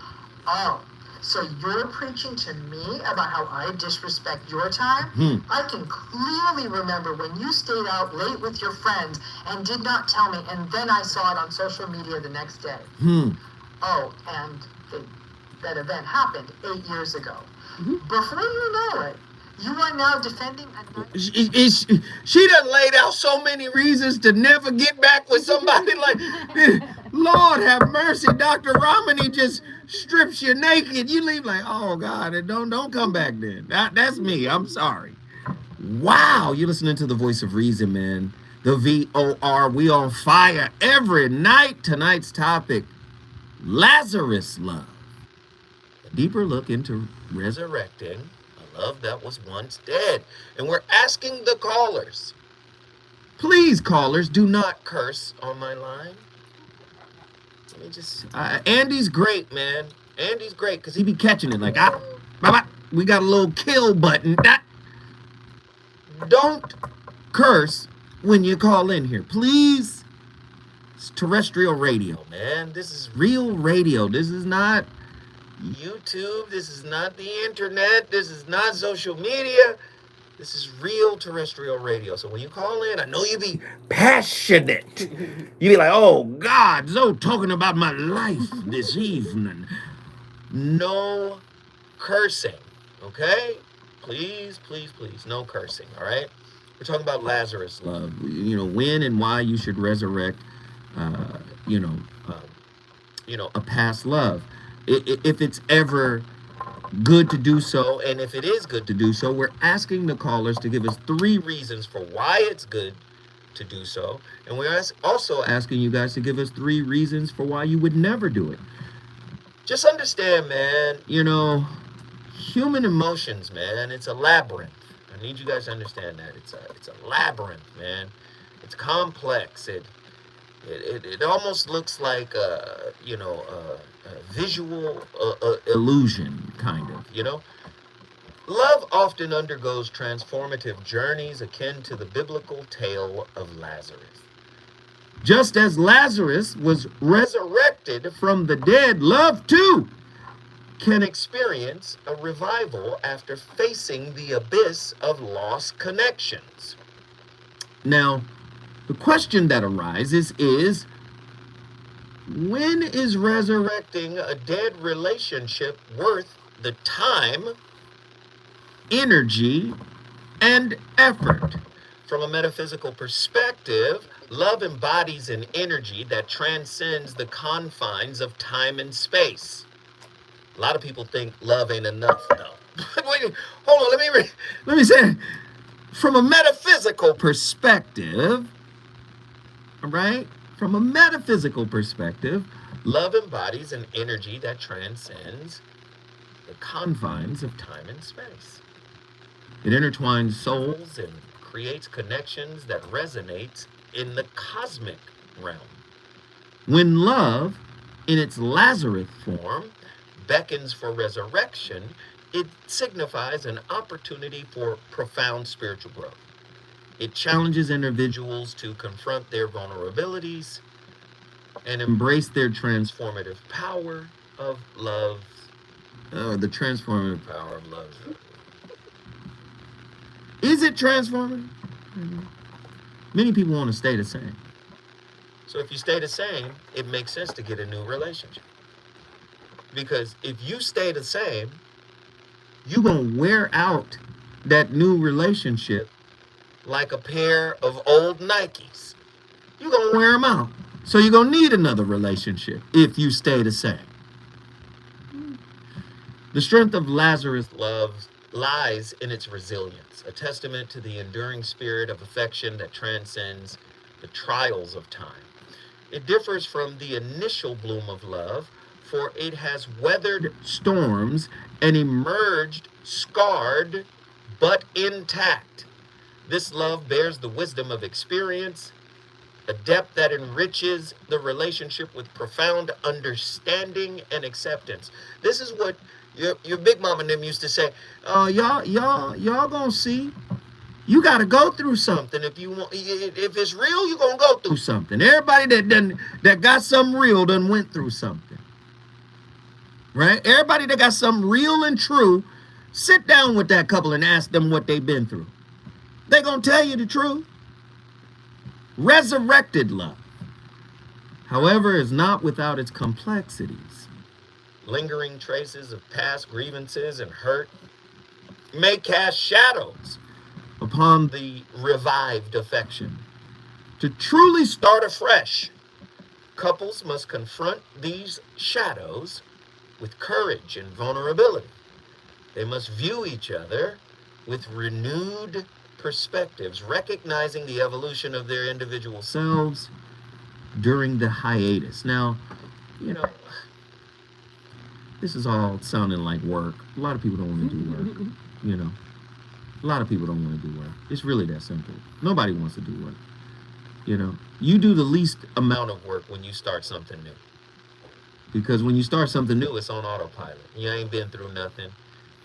oh, so you're preaching to me about how I disrespect your time? I can clearly remember when you stayed out late with your friends and did not tell me, and then I saw it on social media the next day. Oh, and that event happened 8 years ago. Before you know it, you are now defending a She done laid out so many reasons to never get back with somebody. Like, Lord have mercy, Dr. Romney just strips you naked. You leave like, oh God, and don't come back then. That's me. I'm sorry. Wow, you're listening to the voice of reason, man. The VOR. We on fire every night. Tonight's topic: Lazarus love. A deeper look into resurrecting a love that was once dead. And we're asking the callers, please, callers, do not curse on my line. Let me just, Andy's great, man. Andy's great because he be catching it like, we got a little kill button. Don't curse when you call in here, please. It's terrestrial radio, man. This is real radio. This is not YouTube. This is not the internet. This is not social media. This is real terrestrial radio. So when you call in, I know you be passionate. You be like, oh God, Zoe talking about my life this evening. No cursing, okay? Please, please, please, no cursing, all right? We're talking about Lazarus love. You know, when and why you should resurrect, a past love. If it's ever good to do so, and if it is good to do so, we're asking the callers to give us 3 reasons for why it's good to do so. And we're also asking you guys to give us 3 reasons for why you would never do it. Just understand, man, human emotions, man, it's a labyrinth. I need you guys to understand that. It's a labyrinth, man. It's complex. It almost looks like a visual illusion, kind of, Love often undergoes transformative journeys akin to the biblical tale of Lazarus. Just as Lazarus was resurrected from the dead, love too can experience a revival after facing the abyss of lost connections. Now, the question that arises is, when is resurrecting a dead relationship worth the time, energy, and effort? From a metaphysical perspective, love embodies an energy that transcends the confines of time and space. A lot of people think love ain't enough, though. Wait, hold on, let me say it. From a metaphysical perspective, right? From a metaphysical perspective, love embodies an energy that transcends the confines of time and space. It intertwines souls and creates connections that resonate in the cosmic realm. When love, in its Lazarus form, beckons for resurrection, it signifies an opportunity for profound spiritual growth. It challenges individuals to confront their vulnerabilities and embrace their transformative power of love. The transformative power of love. Is it transformative? Many people want to stay the same. So if you stay the same, it makes sense to get a new relationship. Because if you stay the same, you're going to wear out that new relationship like a pair of old Nikes. You're going to wear them out. So you're going to need another relationship if you stay the same. The strength of Lazarus' love lies in its resilience, a testament to the enduring spirit of affection that transcends the trials of time. It differs from the initial bloom of love, for it has weathered storms and emerged scarred but intact. This love bears the wisdom of experience, a depth that enriches the relationship with profound understanding and acceptance. This is what your big mama and them used to say. Y'all gonna see You got to go through something if you want. If it's real, you're gonna go through something. Everybody that got something real done went through something, right? Everybody that got something real and true, sit down with that couple and ask them what they've been through. They gonna tell you the truth. Resurrected love, however, is not without its complexities. Lingering traces of past grievances and hurt may cast shadows upon the revived affection. To truly start afresh, couples must confront these shadows with courage and vulnerability. They must view each other with renewed perspectives, recognizing the evolution of their individual selves during the hiatus. Now, you know, this is all sounding like work. A lot of people don't want to do work, you know. A lot of people don't want to do work. It's really that simple. Nobody wants to do work. You know, you do the least amount of work when you start something new. Because when you start something new, it's on autopilot. You ain't been through nothing.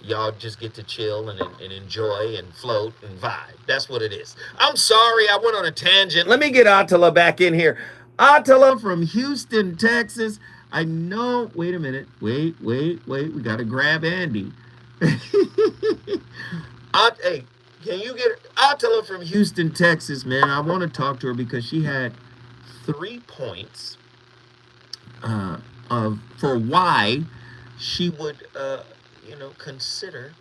Y'all just get to chill and enjoy and float and vibe. That's what it is. I'm sorry, I went on a tangent. Let me get Attila back in here. Attila from Houston, Texas. I know. Wait a minute. Wait. We got to grab Andy. Hey, can you get Attila from Houston, Texas, man? I want to talk to her because she had 3 points for why she would, consider,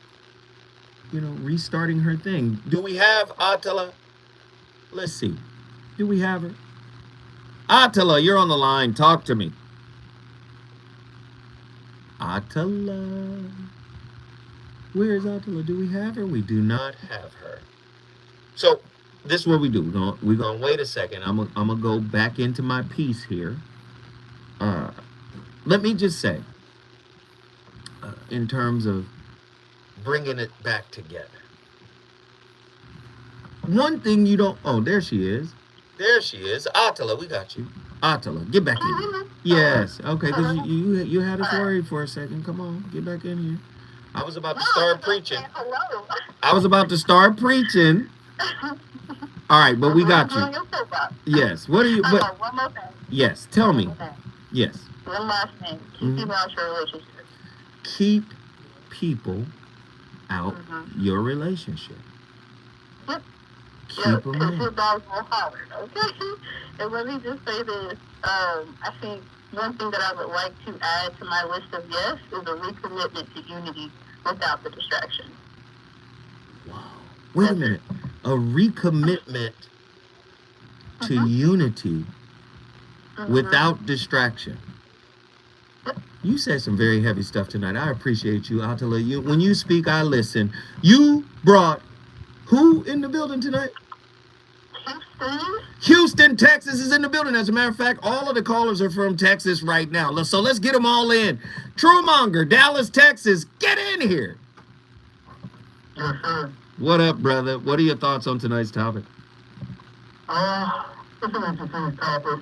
restarting her thing. Do we have Attila? Let's see. Do we have her? Attila, you're on the line. Talk to me. Attila. Where is Attila? Do we have her? We do not have her. So this is what we do. We're gonna wait a second. I'm gonna go back into my piece here. Let me just say, in terms of bringing it back together, one thing you don't. Oh, there she is. There she is. Attila, we got you. Attila, get back in here. Yes. Okay, because you had us worried for a second. Come on, get back in here. I was about to start preaching. All right, but we got you. Yes. What are you? What? One more thing. Yes. Tell me. Yes. One last thing. Keep people out your relationship. Keep people out your relationship. Yep. Keep them in. Your dogs will holler, okay? And let me just say this. I think one thing that I would like to add to my list of yes is a recommitment to unity without the distraction. Wow. Wait a minute. A recommitment to unity without distraction. You said some very heavy stuff tonight. I appreciate you, Attila. When you speak, I listen. You brought who in the building tonight? Houston, Texas is in the building. As a matter of fact, all of the callers are from Texas right now. So let's get them all in. Truemonger, Dallas, Texas, get in here. Yes, sir. What up, brother? What are your thoughts on tonight's topic? It's an interesting topic.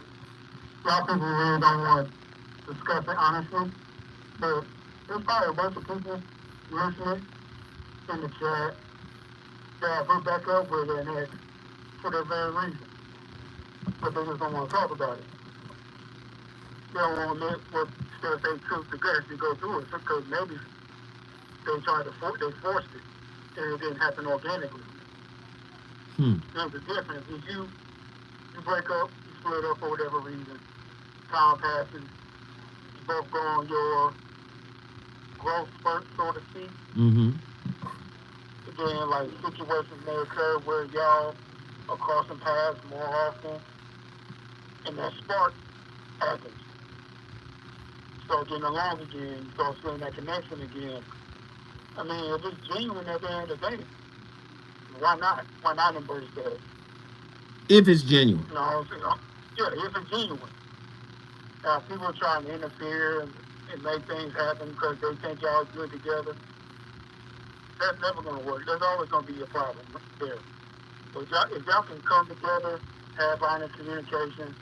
A lot of people really don't want to discuss it honestly, but there's probably a bunch of people listening in the chat that I put back up with it, and for that very reason. But they just don't want to talk about it. They don't want to admit what still say truth to good to go through it, because maybe they tried to they forced it, and it didn't happen organically. There's a difference. If you break up, you split up for whatever reason, time passes, you both go on your growth spurt, so to speak. Again, like situations may occur where y'all are crossing paths more often, and that spark happens. Start getting along again, start feeling that connection again. I mean, if it's genuine at the end of the day, why not? Why not embrace that? If it's genuine. You know what I'm saying? Yeah, if it's genuine. People are trying to interfere and make things happen because they think y'all good together. That's never going to work. There's always going to be a problem there. But if y'all can come together, have honest communication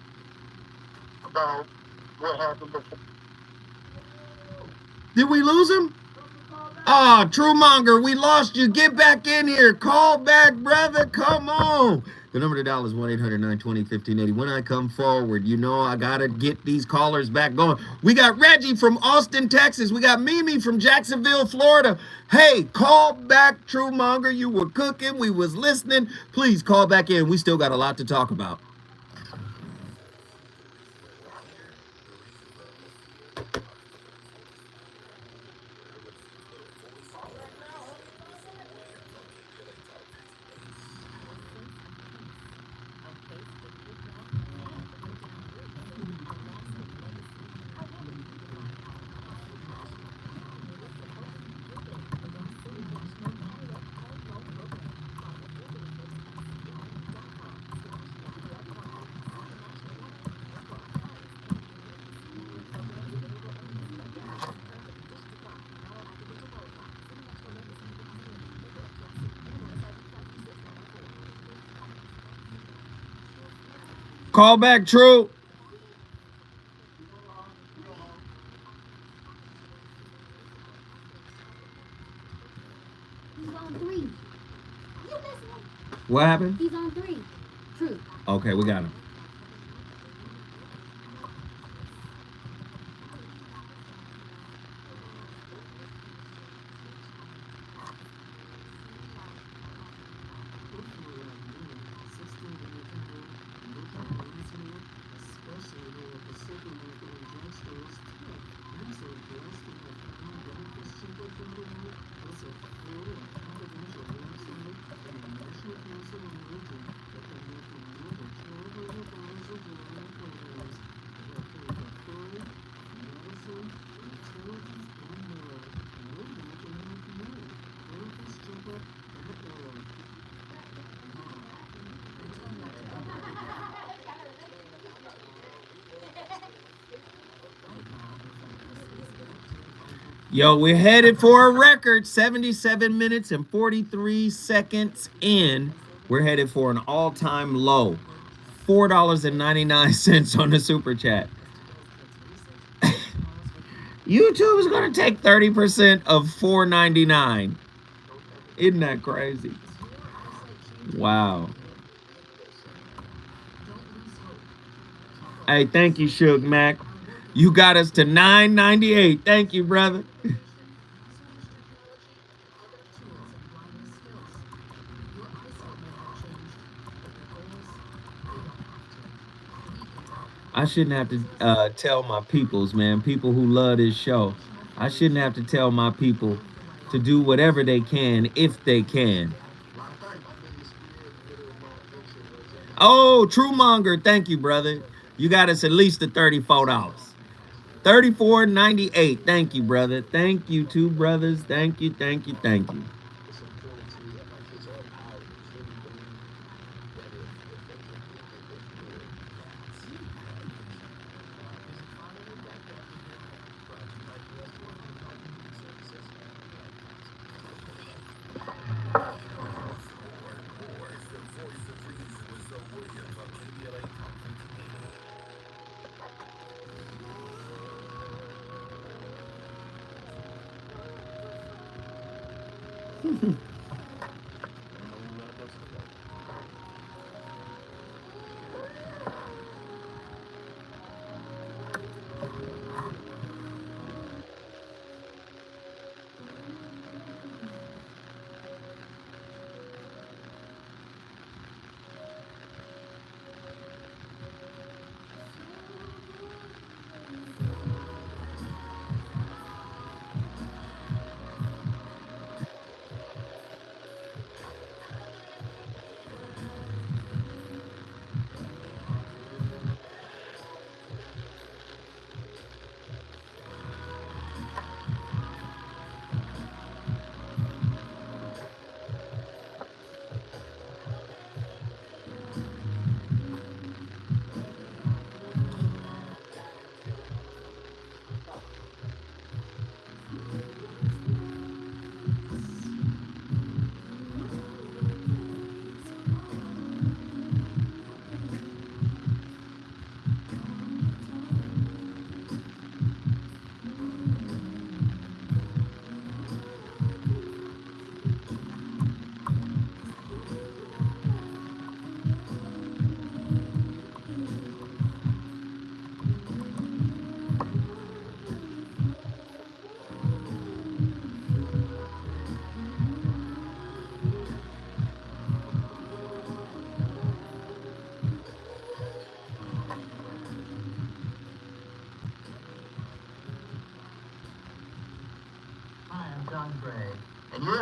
about what happened before. Did we lose him? Oh, Truemonger, we lost you. Get back in here. Call back, brother. Come on. The number to dial is 1-800-920-1580. When I come forward, you know I got to get these callers back going. We got Reggie from Austin, Texas. We got Mimi from Jacksonville, Florida. Hey, call back, Truemonger. You were cooking. We was listening. Please call back in. We still got a lot to talk about. Call back, True. He's on 3. You listening? What happened? He's on 3. True. Okay, we got him. Yo, we're headed for a record 77 minutes and 43 seconds in. We're headed for an all-time low. $4.99 on the super chat. YouTube is going to take 30% of $4.99. Isn't that crazy? Wow. Hey, thank you, Suge Mac. You got us to $9.98. Thank you, brother. I shouldn't have to tell my peoples, man, people who love this show. I shouldn't have to tell my people to do whatever they can if they can. Oh, Truemonger, thank you, brother. You got us at least the $34. $34.98. Thank you, brother. Thank you, two brothers. Thank you, thank you, thank you.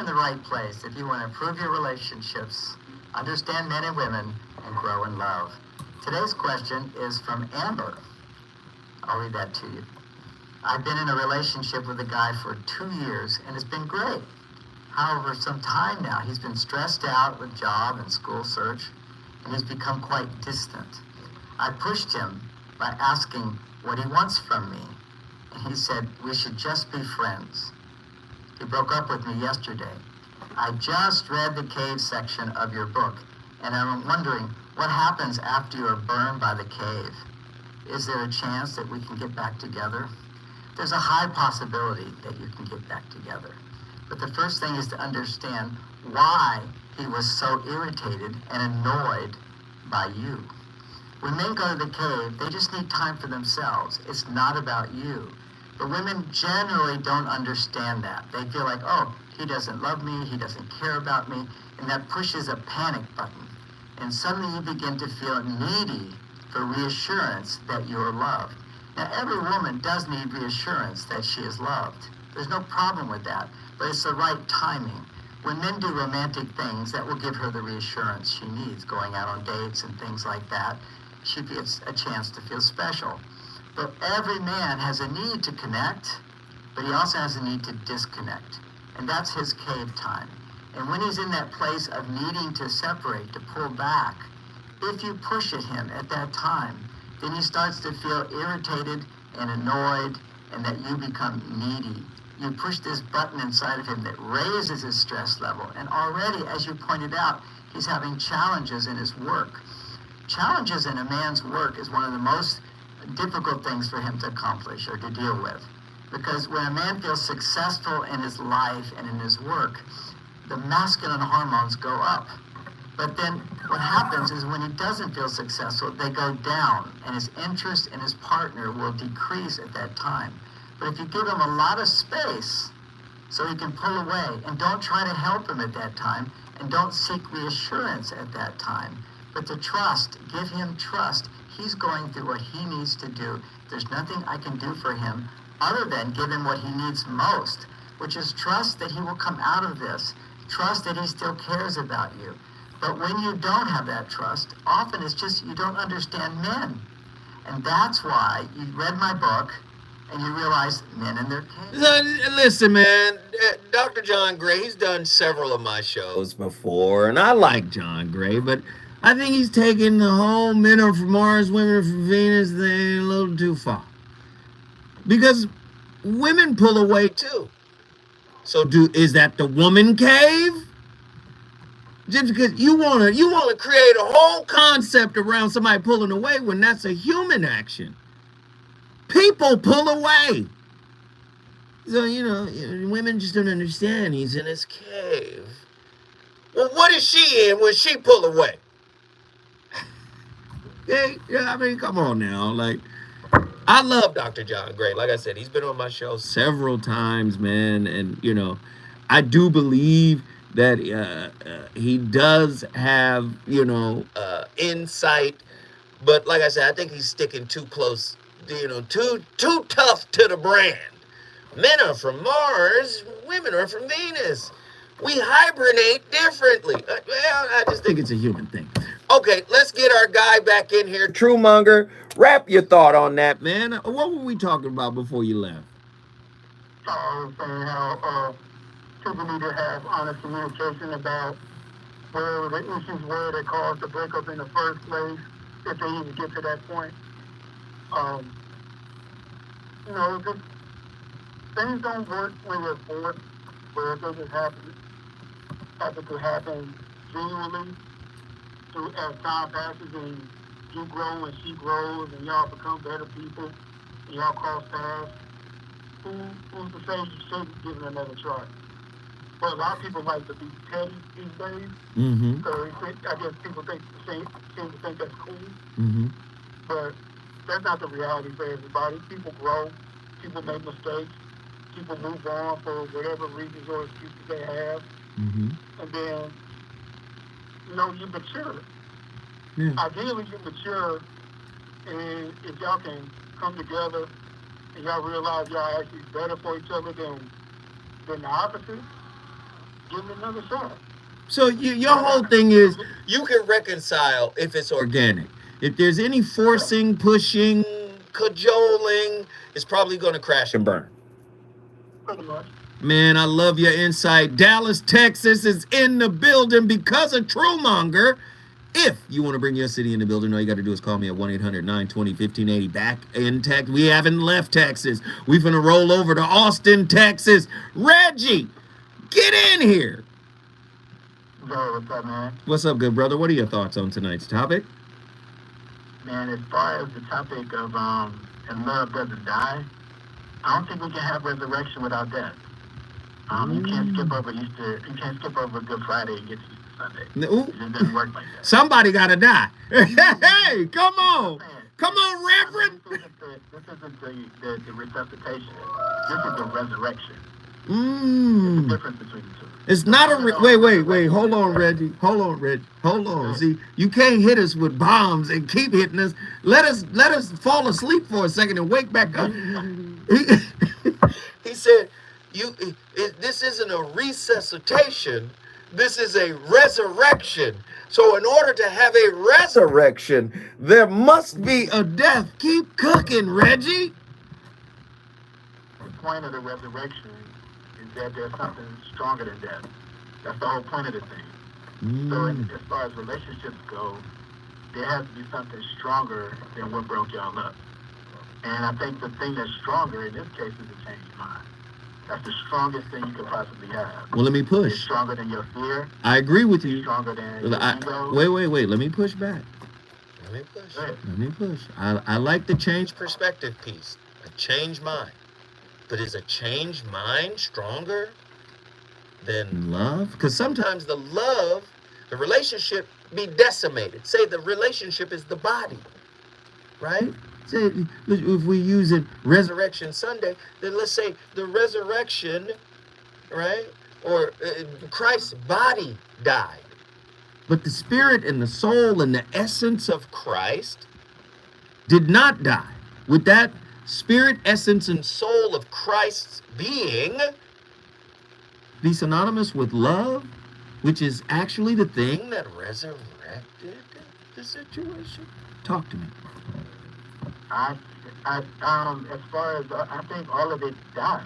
the right place if you want to improve your relationships, understand men and women, and grow in love. Today's question is from Amber. I'll read that to you. I've been in a relationship with a guy for 2 years, and it's been great. However, some time now, he's been stressed out with job and school search, and he's become quite distant. I pushed him by asking what he wants from me, and he said we should just be friends. He broke up with me yesterday. I just read the cave section of your book, and I'm wondering what happens after you are burned by the cave. Is there a chance that we can get back together? There's a high possibility that you can get back together. But the first thing is to understand why he was so irritated and annoyed by you. When men go to the cave, they just need time for themselves. It's not about you. But women generally don't understand that. They feel like, oh, he doesn't love me, he doesn't care about me, and that pushes a panic button. And suddenly you begin to feel needy for reassurance that you're loved. Now, every woman does need reassurance that she is loved. There's no problem with that, but it's the right timing. When men do romantic things, that will give her the reassurance she needs, going out on dates and things like that. She gets a chance to feel special. But every man has a need to connect, but he also has a need to disconnect. And that's his cave time. And when he's in that place of needing to separate, to pull back, if you push at him at that time, then he starts to feel irritated and annoyed, and that you become needy. You push this button inside of him that raises his stress level. And already, as you pointed out, he's having challenges in his work. Challenges in a man's work is one of the most difficult things for him to accomplish or to deal with. Because when a man feels successful in his life and in his work, the masculine hormones go up. But then what happens is when he doesn't feel successful, they go down, and his interest in his partner will decrease at that time. But if you give him a lot of space so he can pull away, and don't try to help him at that time, and don't seek reassurance at that time, but to trust, give him trust. He's going through what he needs to do. There's nothing I can do for him other than give him what he needs most, which is trust that he will come out of this. Trust that he still cares about you. But when you don't have that trust, often it's just you don't understand men. And that's why you read my book and you realize men in their cave. Listen, man, Dr. John Gray, he's done several of my shows before, and I like John Gray, but I think he's taking the whole men are from Mars, women are from Venus thing a little too far. Because women pull away too. So is that the woman cave? Just because you wanna create a whole concept around somebody pulling away when that's a human action. People pull away. So, women just don't understand. He's in his cave. Well, what is she in when she pull away? Yeah, I mean, come on now. Like, I love Dr. John Gray. Like I said, he's been on my show several times, man. And, I do believe that he does have, insight. But like I said, I think he's sticking too close, too tough to the brand. Men are from Mars, women are from Venus. We hibernate differently. Well, I just think it's a human thing. Okay, let's get our guy back in here. Truemonger, wrap your thought on that, man. What were we talking about before you left? I was saying how people need to have honest communication about where the issues were that caused the breakup in the first place, if they even get to that point. Just things don't work when you're forced, where it doesn't happen to happen genuinely. So as time passes and you grow and she grows and y'all become better people and y'all cross paths, who's to say you shouldn't give it another try? But a lot of people like to be petty these days. Mm-hmm. So I guess people seem to think that's cool. Mm-hmm. But that's not the reality for everybody. People grow, people make mistakes, people move on for whatever reasons or excuses they have. Mm-hmm. And then, you mature. Yeah. Ideally, you mature, and if y'all can come together and y'all realize y'all actually better for each other than the opposite, give me another shot. So your whole thing is you can reconcile if it's organic. If there's any forcing, pushing, cajoling, it's probably going to crash and burn. Pretty much. Man, I love your insight. Dallas, Texas is in the building because of Truemonger. If you want to bring your city in the building, all you got to do is call me at 1-800-920-1580. Back in Texas. We haven't left Texas. We're going to roll over to Austin, Texas. Reggie, get in here. Yo, what's up, man? What's up, good brother? What are your thoughts on tonight's topic? Man, as far as the topic of and love doesn't die, I don't think we can have resurrection without death. You can't skip over Easter. You can't skip over Good Friday and get to Easter Sunday. Ooh. It just doesn't work like that. Somebody got to die. Hey, come on. Come on, Reverend. This isn't the resuscitation. This is the resurrection. Mm. There's a difference between the two. It's not a wait. Hold on, Reggie. Hold on. See, you can't hit us with bombs and keep hitting us. Let us fall asleep for a second and wake back up. He said, this isn't a resuscitation. This is a resurrection. So in order to have a resurrection, there must be a death. Keep cooking, Reggie. The point of the resurrection is that there's something stronger than death. That's the whole point of the thing. So as far as relationships go, there has to be something stronger than what broke y'all up. And I think the thing that's stronger in this case is a changed mind. That's the strongest thing you could possibly have. Well, let me It's push. stronger than your fear. I agree with It's you. stronger than your ego. Wait. Let me push back. Let me push. I like the change perspective piece. A changed mind. But is a changed mind stronger than love? Because sometimes the relationship be decimated. Say the relationship is the body, right? Say if we use it Resurrection Sunday, then let's say the resurrection, right? Or Christ's body died. But the spirit and the soul and the essence of Christ did not die. With that spirit, essence, and soul of Christ's being be synonymous with love, which is actually the thing that resurrected the situation. Talk to me. As far as I think all of it died.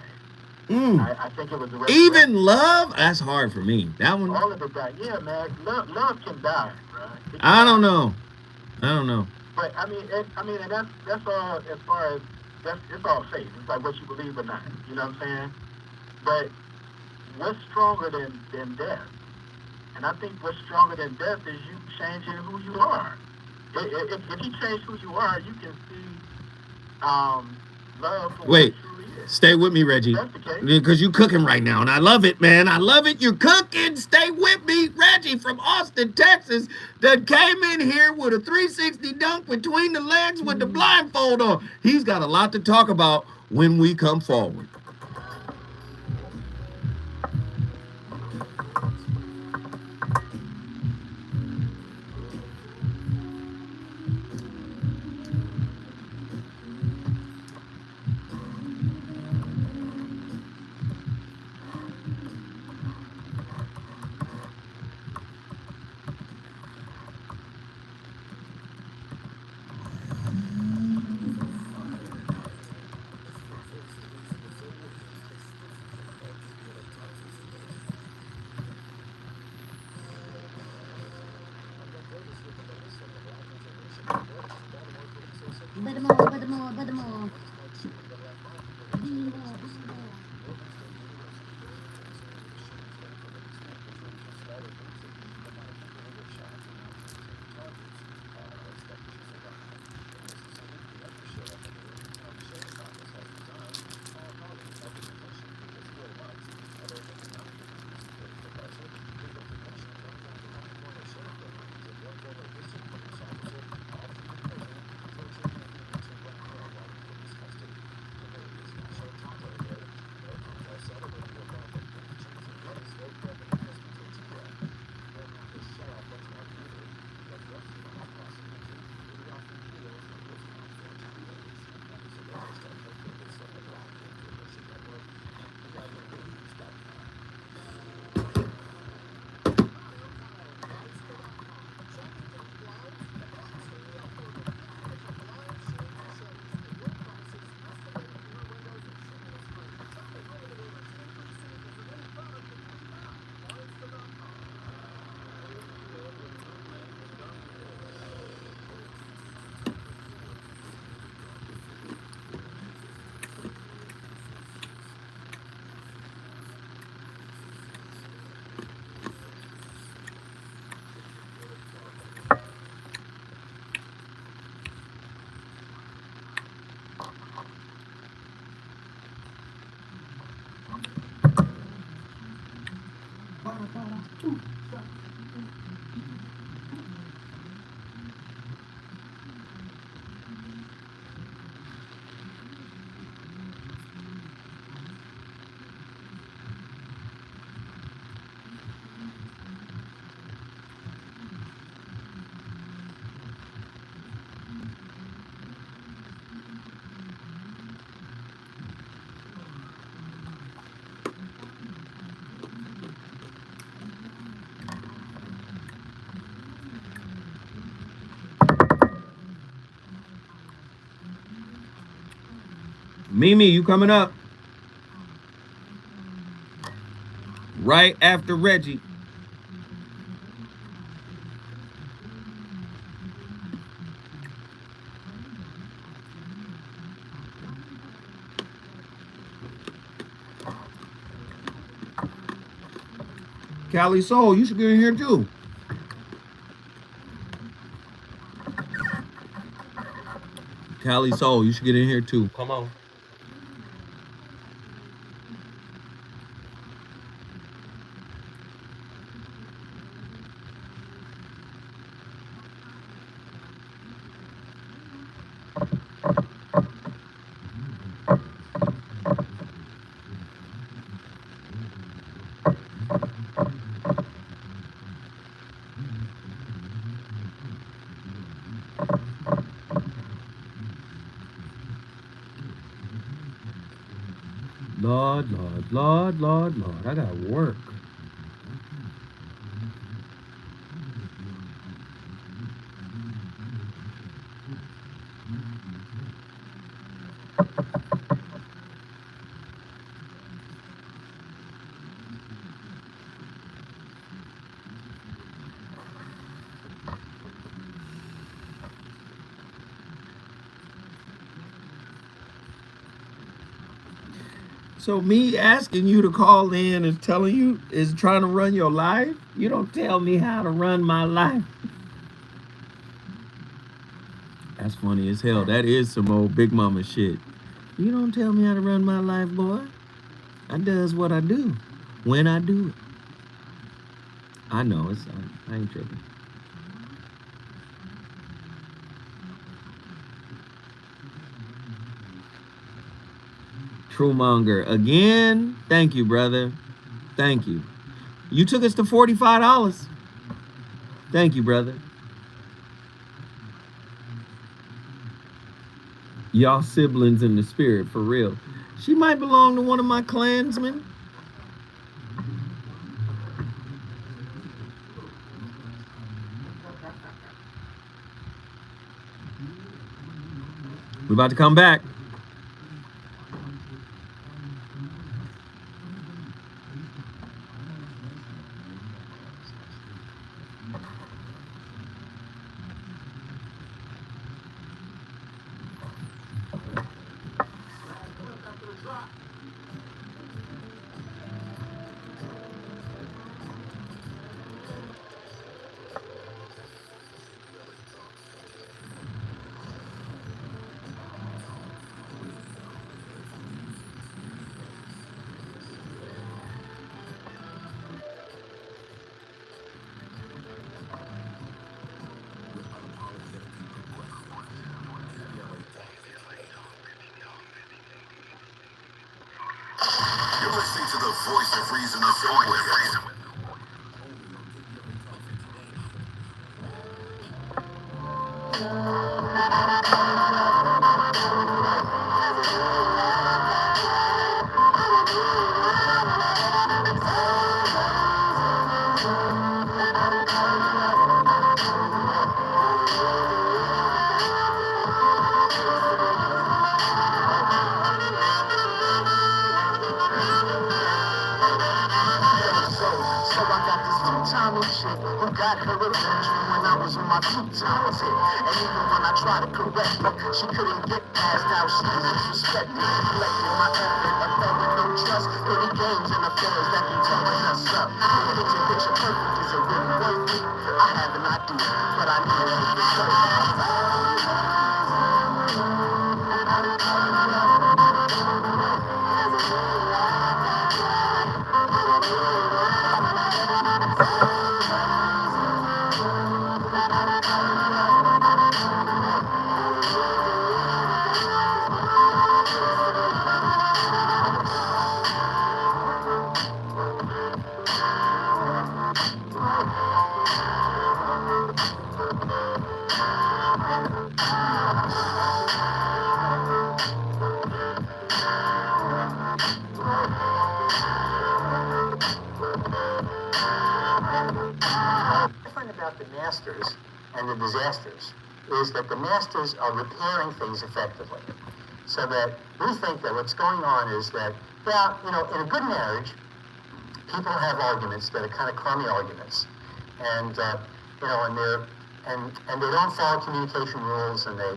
I think it was a resurrection. Even love? That's hard for me. That one. All of it died. Yeah, man. Love can die, right? I don't know. But I mean, and that's all. As far as it's all faith. It's like what you believe or not. You know what I'm saying? But what's stronger than death? And I think what's stronger than death is you changing who you are. If you change who you are, you can see love for what it truly is. Stay with me, Reggie. That's the case. Because you cooking right now, and I love it, man. I love it. You're cooking. Stay with me. Reggie from Austin, Texas, that came in here with a 360 dunk between the legs with the blindfold on. He's got a lot to talk about when we come forward. But more. Mimi, you coming up? Right after Reggie. Cali Soul, you should get in here too. Cali Soul, you should get in here too. Come on. Lord, Lord, Lord, Lord, Lord. I gotta work. So me asking you to call in is telling you is trying to run your life? You don't tell me how to run my life. That's funny as hell. That is some old big mama shit. You don't tell me how to run my life, boy. I does what I do when I do it. I know I ain't tripping. Truemonger again. Thank you, brother. Thank you. You took us to $45. Thank you, brother. Y'all siblings in the spirit, for real. She might belong to one of my clansmen. We're about to come back. You're listening to the voice of reason and soul. So I got this two-time chick who got her revenge from when I was in my two-times hit. And even when I tried to correct her, she couldn't get past how she disrespected, neglected my effort, a felt with no trust, pretty games and affairs that be tearing us up. Picture perfect, is it really worth it? I have an idea, but I need to get started. about the masters and the disasters is that the masters are repairing things effectively. So that we think that what's going on is that, yeah, in a good marriage, people have arguments that are kind of crummy arguments, and and they don't follow communication rules, and they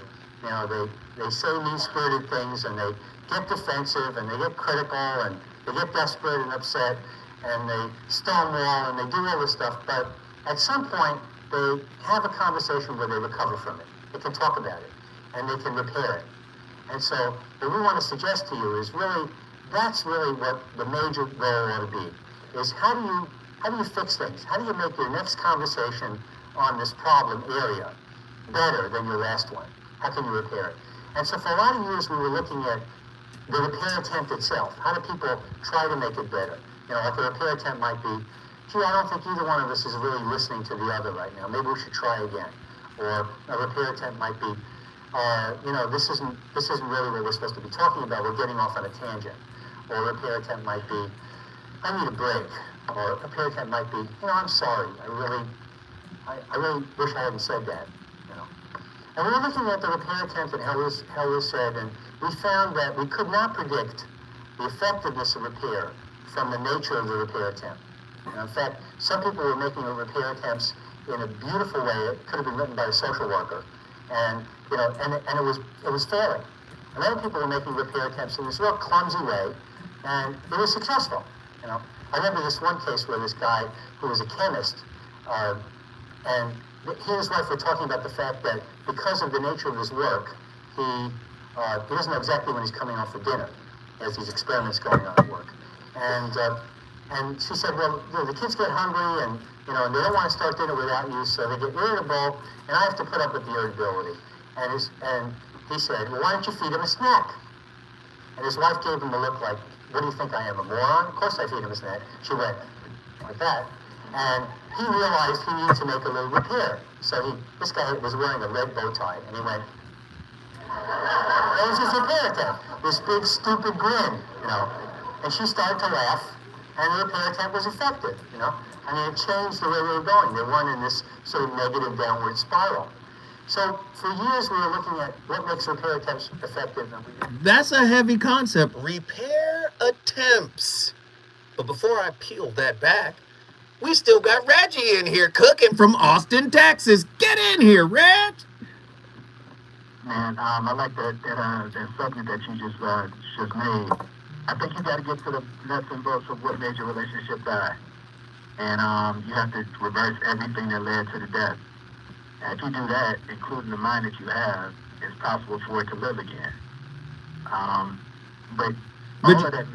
say mean-spirited things, and they get defensive, and they get critical, and they get desperate and upset, and they stonewall, and they do all this stuff. But at some point, they have a conversation where they recover from it. They can talk about it, and they can repair it. And so what we want to suggest to you is that's really what the major goal ought to be, is how do you fix things? How do you make your next conversation on this problem area better than your last one? How can you repair it? And so for a lot of years we were looking at the repair attempt itself. How do people try to make it better? Like a repair attempt might be, gee, I don't think either one of us is really listening to the other right now. Maybe we should try again. Or a repair attempt might be, this isn't really what we're supposed to be talking about. We're getting off on a tangent. Or a repair attempt might be, I need a break. Or a repair attempt might be, I'm sorry. I really wish I hadn't said that. And we were looking at the repair attempt and how it was said, and we found that we could not predict the effectiveness of repair from the nature of the repair attempt. In fact, some people were making repair attempts in a beautiful way. It could have been written by a social worker, and it was failing. And other people were making repair attempts in this real clumsy way, and it was successful. I remember this one case where this guy who was a chemist, and he and his wife were talking about the fact that because of the nature of his work, he doesn't know exactly when he's coming home for dinner, as these experiments going on at work. And she said, well, the kids get hungry, and and they don't want to start dinner without you, so they get irritable, and I have to put up with the irritability. And he said, well, why don't you feed them a snack? And his wife gave him a look like, what do you think I am, a moron? Of course I feed him a snack. She went like that. And he realized he needed to make a little repair. So this guy was wearing a red bow tie, and he went, that was his repair attempt. This big, stupid grin, And she started to laugh, and the repair attempt was effective, I mean, it changed the way they were going. They weren't in this sort of negative downward spiral. So for years we were looking at what makes repair attempts effective. That's a heavy concept. Repair attempts. But before I peel that back, we still got Reggie in here cooking from Austin, Texas. Get in here, Reg. Man, I like that subject that you just made. I think you got to get to the nuts and bolts of what made your relationship die. And you have to reverse everything that led to the death. And if you do that, including the mind that you have, it's possible for it to live again.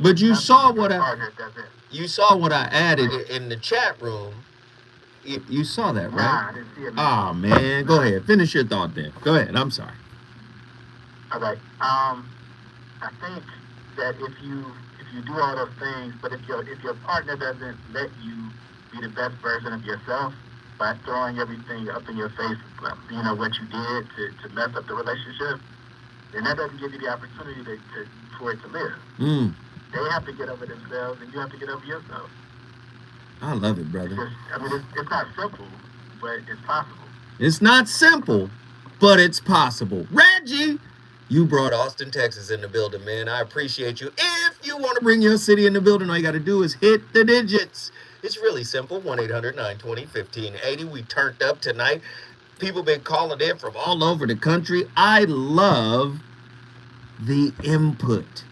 But you saw what I added in the chat room. You saw that, right? Nah, I didn't see it. Oh man, go ahead. Finish your thought then. Go ahead. I'm sorry. All right. I think that if you do all those things, but if your partner doesn't let you be the best version of yourself by throwing everything up in your face, what you did to mess up the relationship, then that doesn't give you the opportunity for it to live. They have to get over themselves, and you have to get over yourself. I love it, brother. It's not simple, but it's possible. It's not simple, but it's possible. Reggie, you brought Austin, Texas in the building, man. I appreciate you. If you want to bring your city in the building, all you got to do is hit the digits. It's really simple. 1-800-920-1580. We turned up tonight. People been calling in from all over the country. I love the input.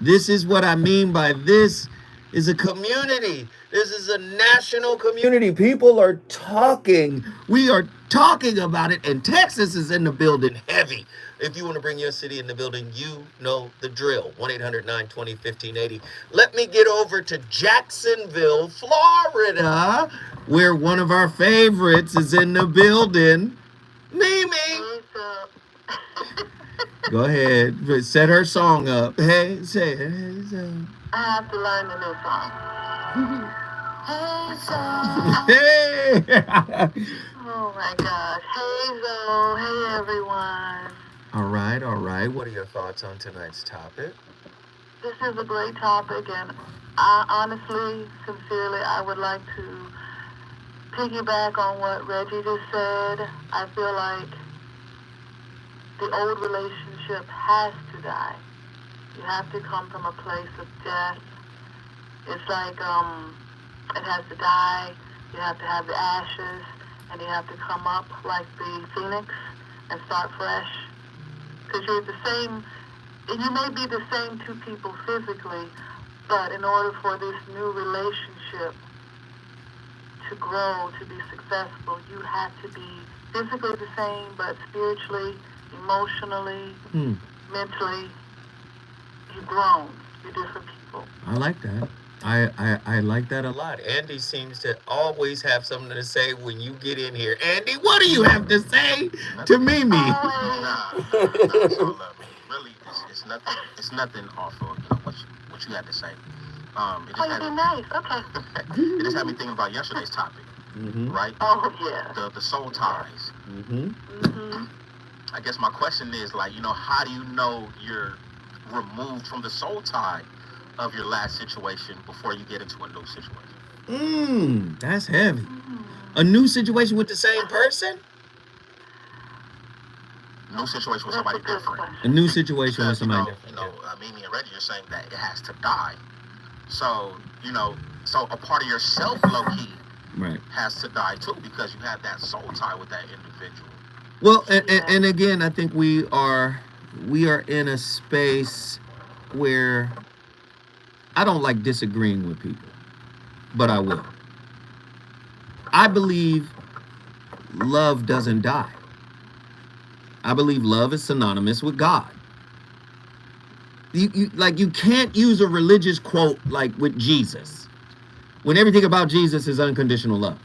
This is what I mean by this is a community. This is a national community. People are talking. We are talking about it, and Texas is in the building heavy. If you want to bring your city in the building, you know the drill. 1-800-920-1580. Let me get over to Jacksonville, Florida, where one of our favorites is in the building. Mimi. Go ahead. Set her song up. Hey, say it. Hey, say it. I have to learn the new song. Hey, Zoe. Hey. Oh, my gosh. Hey, Zoe. Hey, everyone. All right. What are your thoughts on tonight's topic? This is a great topic, and I honestly, sincerely, I would like to piggyback on what Reggie just said. I feel like the old relationship has to die. You have to come from a place of death. It's like it has to die. You have to have the ashes, and you have to come up like the phoenix and start fresh. Because you're the same, you may be the same two people physically, but in order for this new relationship to grow, to be successful, you have to be physically the same, but spiritually, emotionally, mentally, you've grown. You're different people. I like that. I like that a lot. Andy seems to always have something to say when you get in here. Andy, what do you have to say to Mimi? Really, it's nothing off of what you had to say. You're being nice. Okay. It just had me thinking about yesterday's topic, right? Oh yeah. The soul ties. I guess my question is how do you know you're removed from the soul tie of your last situation before you get into a new situation? That's heavy. A new situation with the same person? New situation with somebody different. A new situation with somebody different. Mimi and Reggie are saying that it has to die. So, so a part of yourself, low-key, has to die too, because you have that soul tie with that individual. Well, and again, I think we are in a space where I don't like disagreeing with people, but I will. I believe love doesn't die. I believe love is synonymous with God. You can't use a religious quote like with Jesus, when everything about Jesus is unconditional love.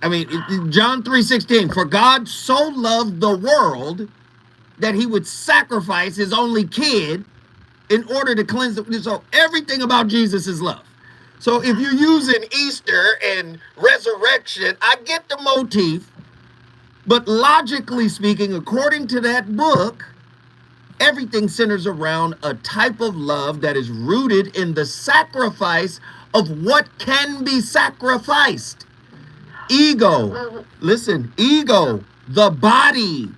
I mean, John 3:16, for God so loved the world that he would sacrifice his only kid in order to cleanse the, so everything about Jesus is love. So if you're using Easter and resurrection, I get the motif, but logically speaking, according to that book, everything centers around a type of love that is rooted in the sacrifice of what can be sacrificed. Ego, listen, ego, the body,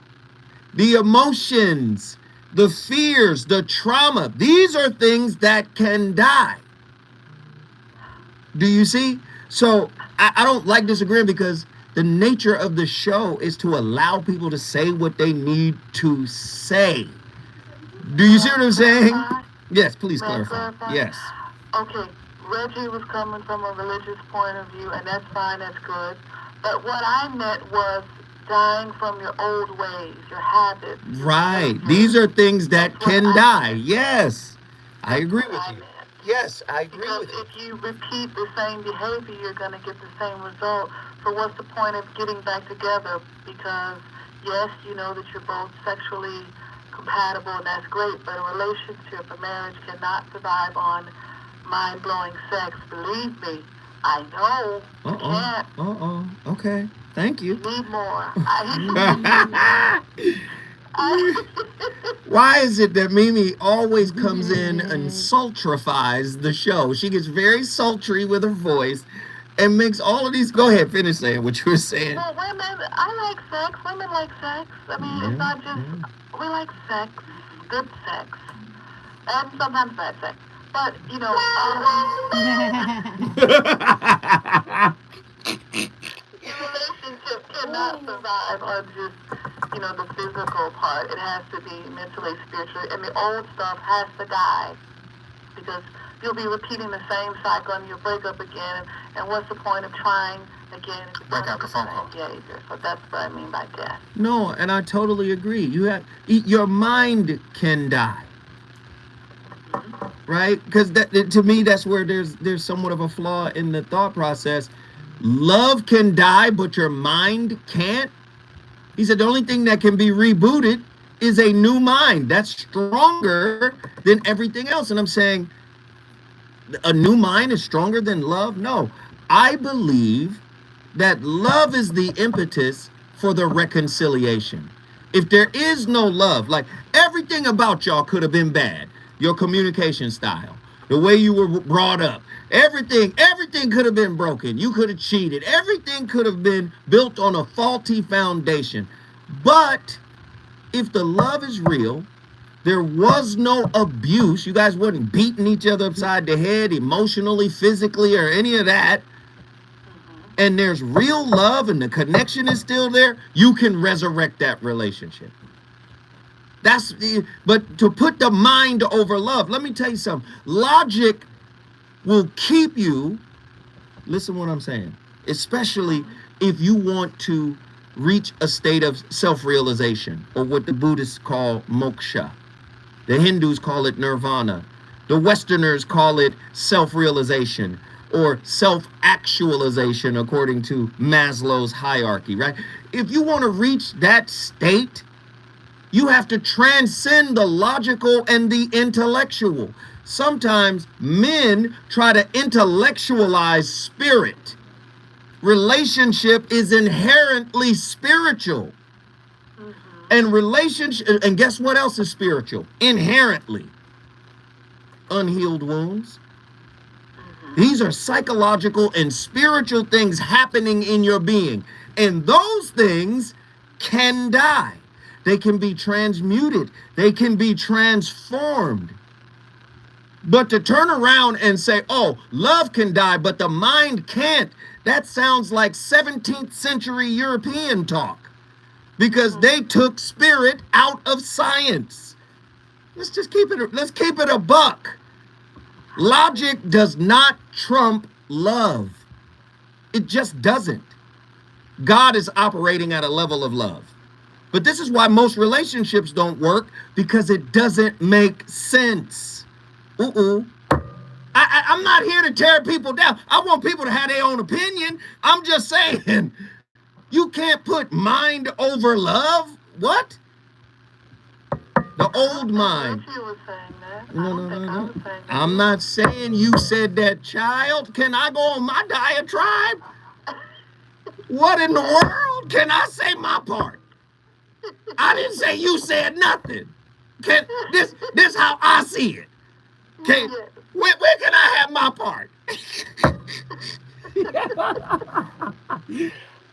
the emotions, the fears, the trauma. These are things that can die. Do you see? So I don't like disagreeing, because the nature of the show is to allow people to say what they need to say. Do you see what I'm saying? Yes, please clarify. Yes. Okay, Reggie was coming from a religious point of view, and that's fine, that's good. But what I meant was dying from your old ways, your habits. Right. These are things that can die. Yes. I agree with you. Yes, I agree with you. Because if you repeat the same behavior, you're going to get the same result. So what's the point of getting back together? Because, yes, you know that you're both sexually compatible, and that's great, but a relationship, a marriage cannot survive on mind-blowing sex. Believe me, I know. You can't. Okay. Thank you. You need more. Why is it that Mimi always comes in and sultrifies the show? She gets very sultry with her voice and makes all of these. Go ahead, finish saying what you were saying. Well, women, I like sex. Women like sex. I mean, it's not just, we like sex, good sex, and sometimes bad sex. But, you know, your relationship cannot survive on just, you know, the physical part. It has to be mentally, spiritually, and the old stuff has to die, because you'll be repeating the same cycle and you'll break up again. And what's the point of trying again? Break out the phone call. Behavior. So that's what I mean by death. No, and I totally agree. Your mind can die. Right? Because to me, that's where there's somewhat of a flaw in the thought process. Love can die, but your mind can't. He said the only thing that can be rebooted is a new mind. That's stronger than everything else. And I'm saying, a new mind is stronger than love? No. I believe that love is the impetus for the reconciliation. If there is no love, like everything about y'all could have been bad. Your communication style, the way you were brought up, Everything could have been broken. You could have cheated. Everything could have been built on a faulty foundation. But if the love is real, there was no abuse. You guys wasn't beating each other upside the head emotionally, physically, or any of that. And there's real love and the connection is still there. You can resurrect that relationship. But to put the mind over love, let me tell you something. Logic will keep you, listen what I'm saying, especially if you want to reach a state of self-realization, or what the Buddhists call moksha. The Hindus call it nirvana. The Westerners call it self-realization or self-actualization according to Maslow's hierarchy, right? If you want to reach that state, you have to transcend the logical and the intellectual. Sometimes men try to intellectualize spirit. Relationship is inherently spiritual. And relationship, and guess what else is spiritual? Inherently. Unhealed wounds. These are psychological and spiritual things happening in your being. And those things can die. They can be transmuted. They can be transformed. But to turn around and say, oh, love can die, but the mind can't, that sounds like 17th century European talk. Because they took spirit out of science. Let's keep it a buck. Logic does not trump love. It just doesn't. God is operating at a level of love. But this is why most relationships don't work, because it doesn't make sense. I'm not here to tear people down. I want people to have their own opinion. I'm just saying, you can't put mind over love. What? The old mind. No. I'm not saying you said that, child. Can I go on my diatribe? What in the world? Can I say my part? I didn't say you said nothing. This how I see it. Okay, where can I have my part?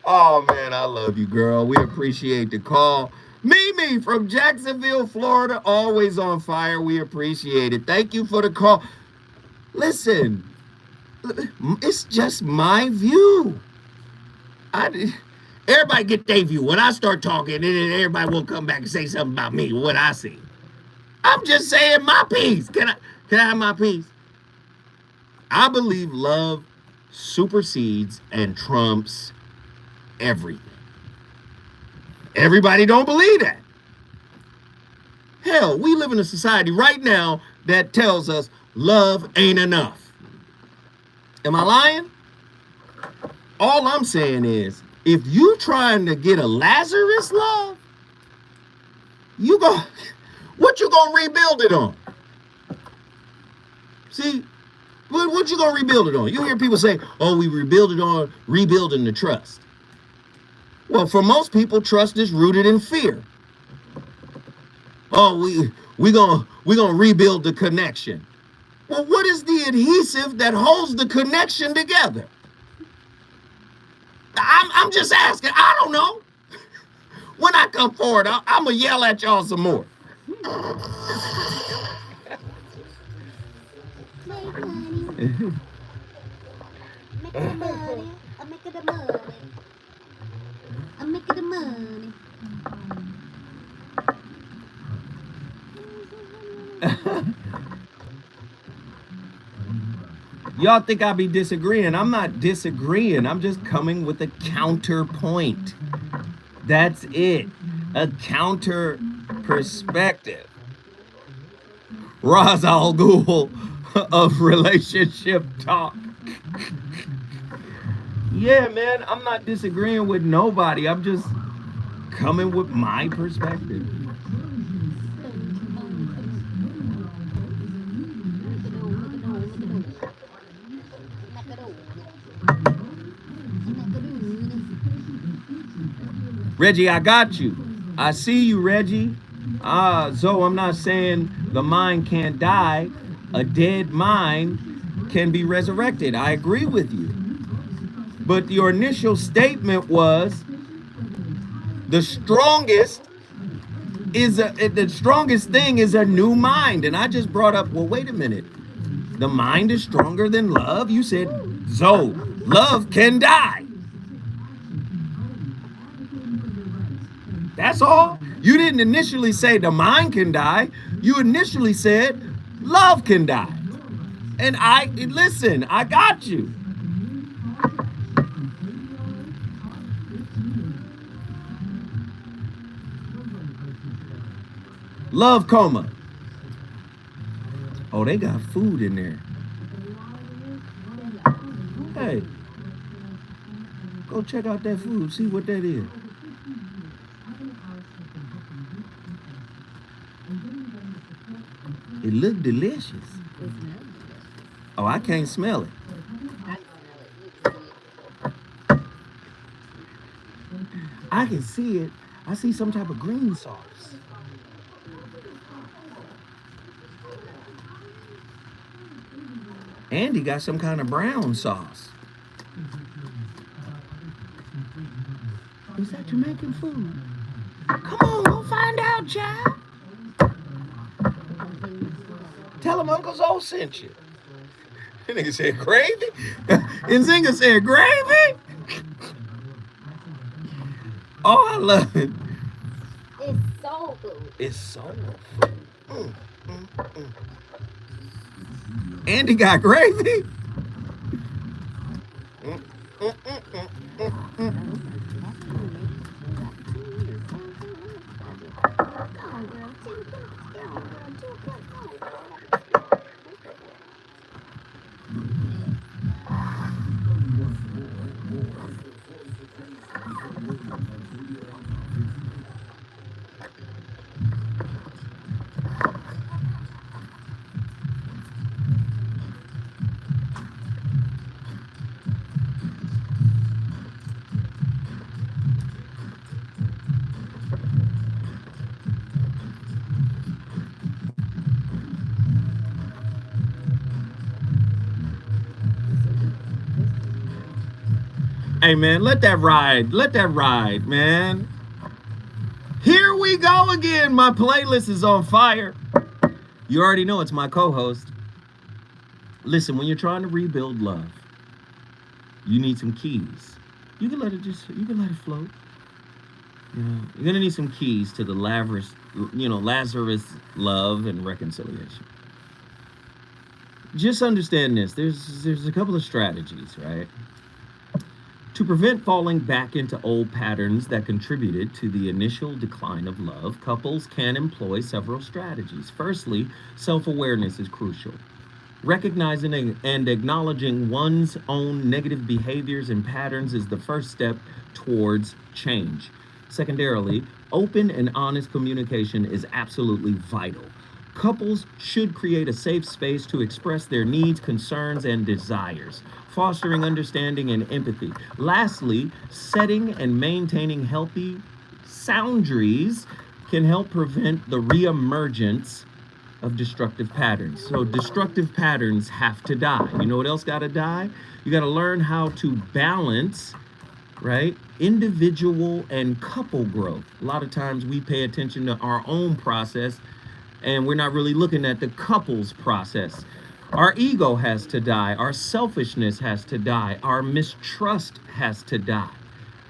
Oh man, I love you, girl. We appreciate the call. Mimi from Jacksonville, Florida, always on fire. We appreciate it. Thank you for the call. Listen, it's just my view. Everybody get their view. When I start talking, then everybody will come back and say something about me, what I see. I'm just saying my piece. Can I have my piece? I believe love supersedes and trumps everything. Everybody don't believe that. Hell, we live in a society right now that tells us love ain't enough. Am I lying? All I'm saying is, if you trying to get a Lazarus love, what you gonna rebuild it on? See, what you gonna rebuild it on? You hear people say, oh, we rebuild it on rebuilding the trust. Well, for most people, trust is rooted in fear. Oh, we gonna rebuild the connection. Well, what is the adhesive that holds the connection together? I'm just asking. I don't know. When I come forward, I'm gonna yell at y'all some more. I'm making the money. Y'all think I be disagreeing. I'm not disagreeing. I'm just coming with a counterpoint. That's it. A counter perspective. Ra's al Ghul of relationship talk. Yeah, man, I'm not disagreeing with nobody. I'm just coming with my perspective. Reggie, I got you. I see you, Reggie. So I'm not saying the mind can't die. A dead mind can be resurrected. I agree with you. But your initial statement was the strongest thing is a new mind. And I just brought up, well, wait a minute. The mind is stronger than love? You said, so love can die. That's all. You didn't initially say the mind can die. You initially said love can die. And listen, I got you. Love coma. Oh, they got food in there. Hey, go check out that food. See what that is. It looked delicious. Oh, I can't smell it. I can see it. I see some type of green sauce. Andy got some kind of brown sauce. Is that Jamaican food? Come on, go find out, child. Tell him Uncle Zoe sent you. That nigga said gravy? Nzinga said gravy? Oh, I love it. It's soul food. It's soul food. Andy got gravy? Hey, man, let that ride. Let that ride, man. Here we go again. My playlist is on fire. You already know it's my co-host. Listen, when you're trying to rebuild love, you need some keys. You can let it float. You know, you're gonna need some keys to the Lazarus love and reconciliation. Just understand this. There's a couple of strategies, right? To prevent falling back into old patterns that contributed to the initial decline of love, couples can employ several strategies. Firstly, self-awareness is crucial. Recognizing and acknowledging one's own negative behaviors and patterns is the first step towards change. Secondarily, open and honest communication is absolutely vital. Couples should create a safe space to express their needs, concerns, and desires, fostering understanding and empathy. Lastly, setting and maintaining healthy boundaries can help prevent the reemergence of destructive patterns. So destructive patterns have to die. You know what else got to die? You got to learn how to balance, right? Individual and couple growth. A lot of times we pay attention to our own process and we're not really looking at the couple's process. Our ego has to die. Our selfishness has to die. Our mistrust has to die.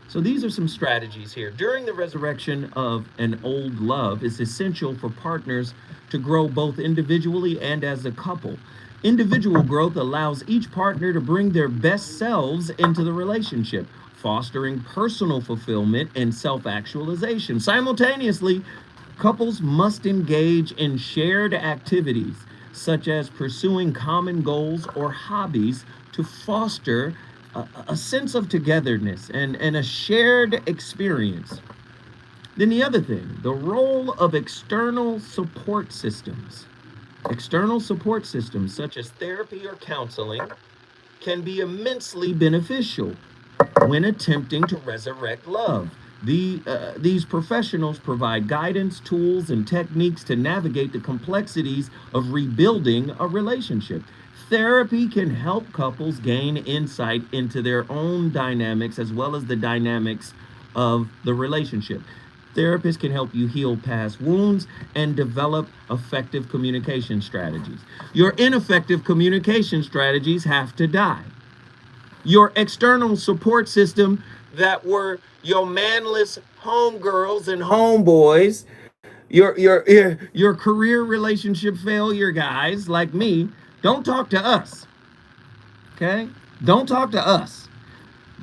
So these are some strategies here. During the resurrection of an old love, it's essential for partners to grow both individually and as a couple. Individual growth allows each partner to bring their best selves into the relationship, fostering personal fulfillment and self-actualization. Simultaneously, couples must engage in shared activities, such as pursuing common goals or hobbies to foster a sense of togetherness and a shared experience. Then the other thing, the role of external support systems. External support systems, such as therapy or counseling, can be immensely beneficial when attempting to resurrect love. These professionals provide guidance, tools, and techniques to navigate the complexities of rebuilding a relationship. Therapy can help couples gain insight into their own dynamics as well as the dynamics of the relationship. Therapists can help you heal past wounds and develop effective communication strategies. Your ineffective communication strategies have to die. Your external support system that were your manless homegirls and homeboys, your career relationship failure guys like me, don't talk to us. Okay? Don't talk to us.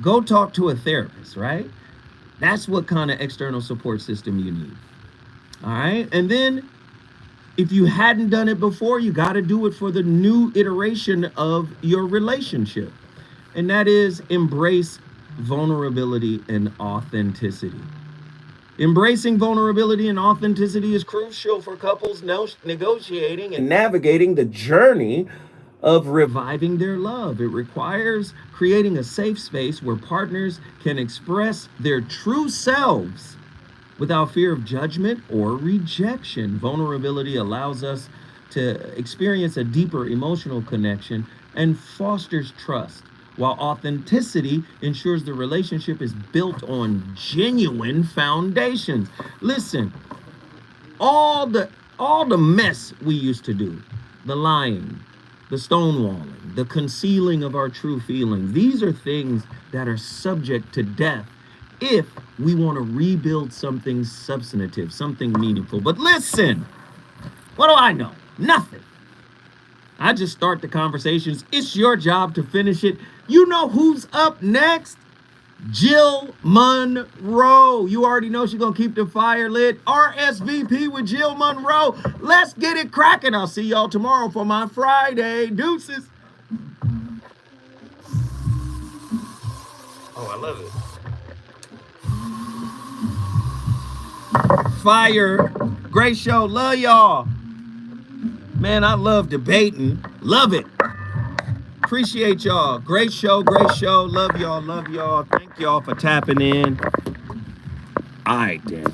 Go talk to a therapist, right? That's what kind of external support system you need. All right? And then if you hadn't done it before, you got to do it for the new iteration of your relationship. And that is embrace vulnerability and authenticity. Embracing vulnerability and authenticity is crucial for couples negotiating and navigating the journey of reviving their love. It requires creating a safe space where partners can express their true selves without fear of judgment or rejection. Vulnerability allows us to experience a deeper emotional connection and fosters trust, while authenticity ensures the relationship is built on genuine foundations. Listen, all the mess we used to do, the lying, the stonewalling, the concealing of our true feelings, these are things that are subject to death if we want to rebuild something substantive, something meaningful. But listen, what do I know? Nothing. I just start the conversations. It's your job to finish it. You know who's up next? Jill Monroe. You already know she's going to keep the fire lit. RSVP with Jill Monroe. Let's get it cracking. I'll see y'all tomorrow for my Friday. Deuces. Oh, I love it. Fire. Great show. Love y'all. Man, I love debating. Love it. Appreciate y'all. Great show, great show. Love y'all, love y'all. Thank y'all for tapping in. All right, then.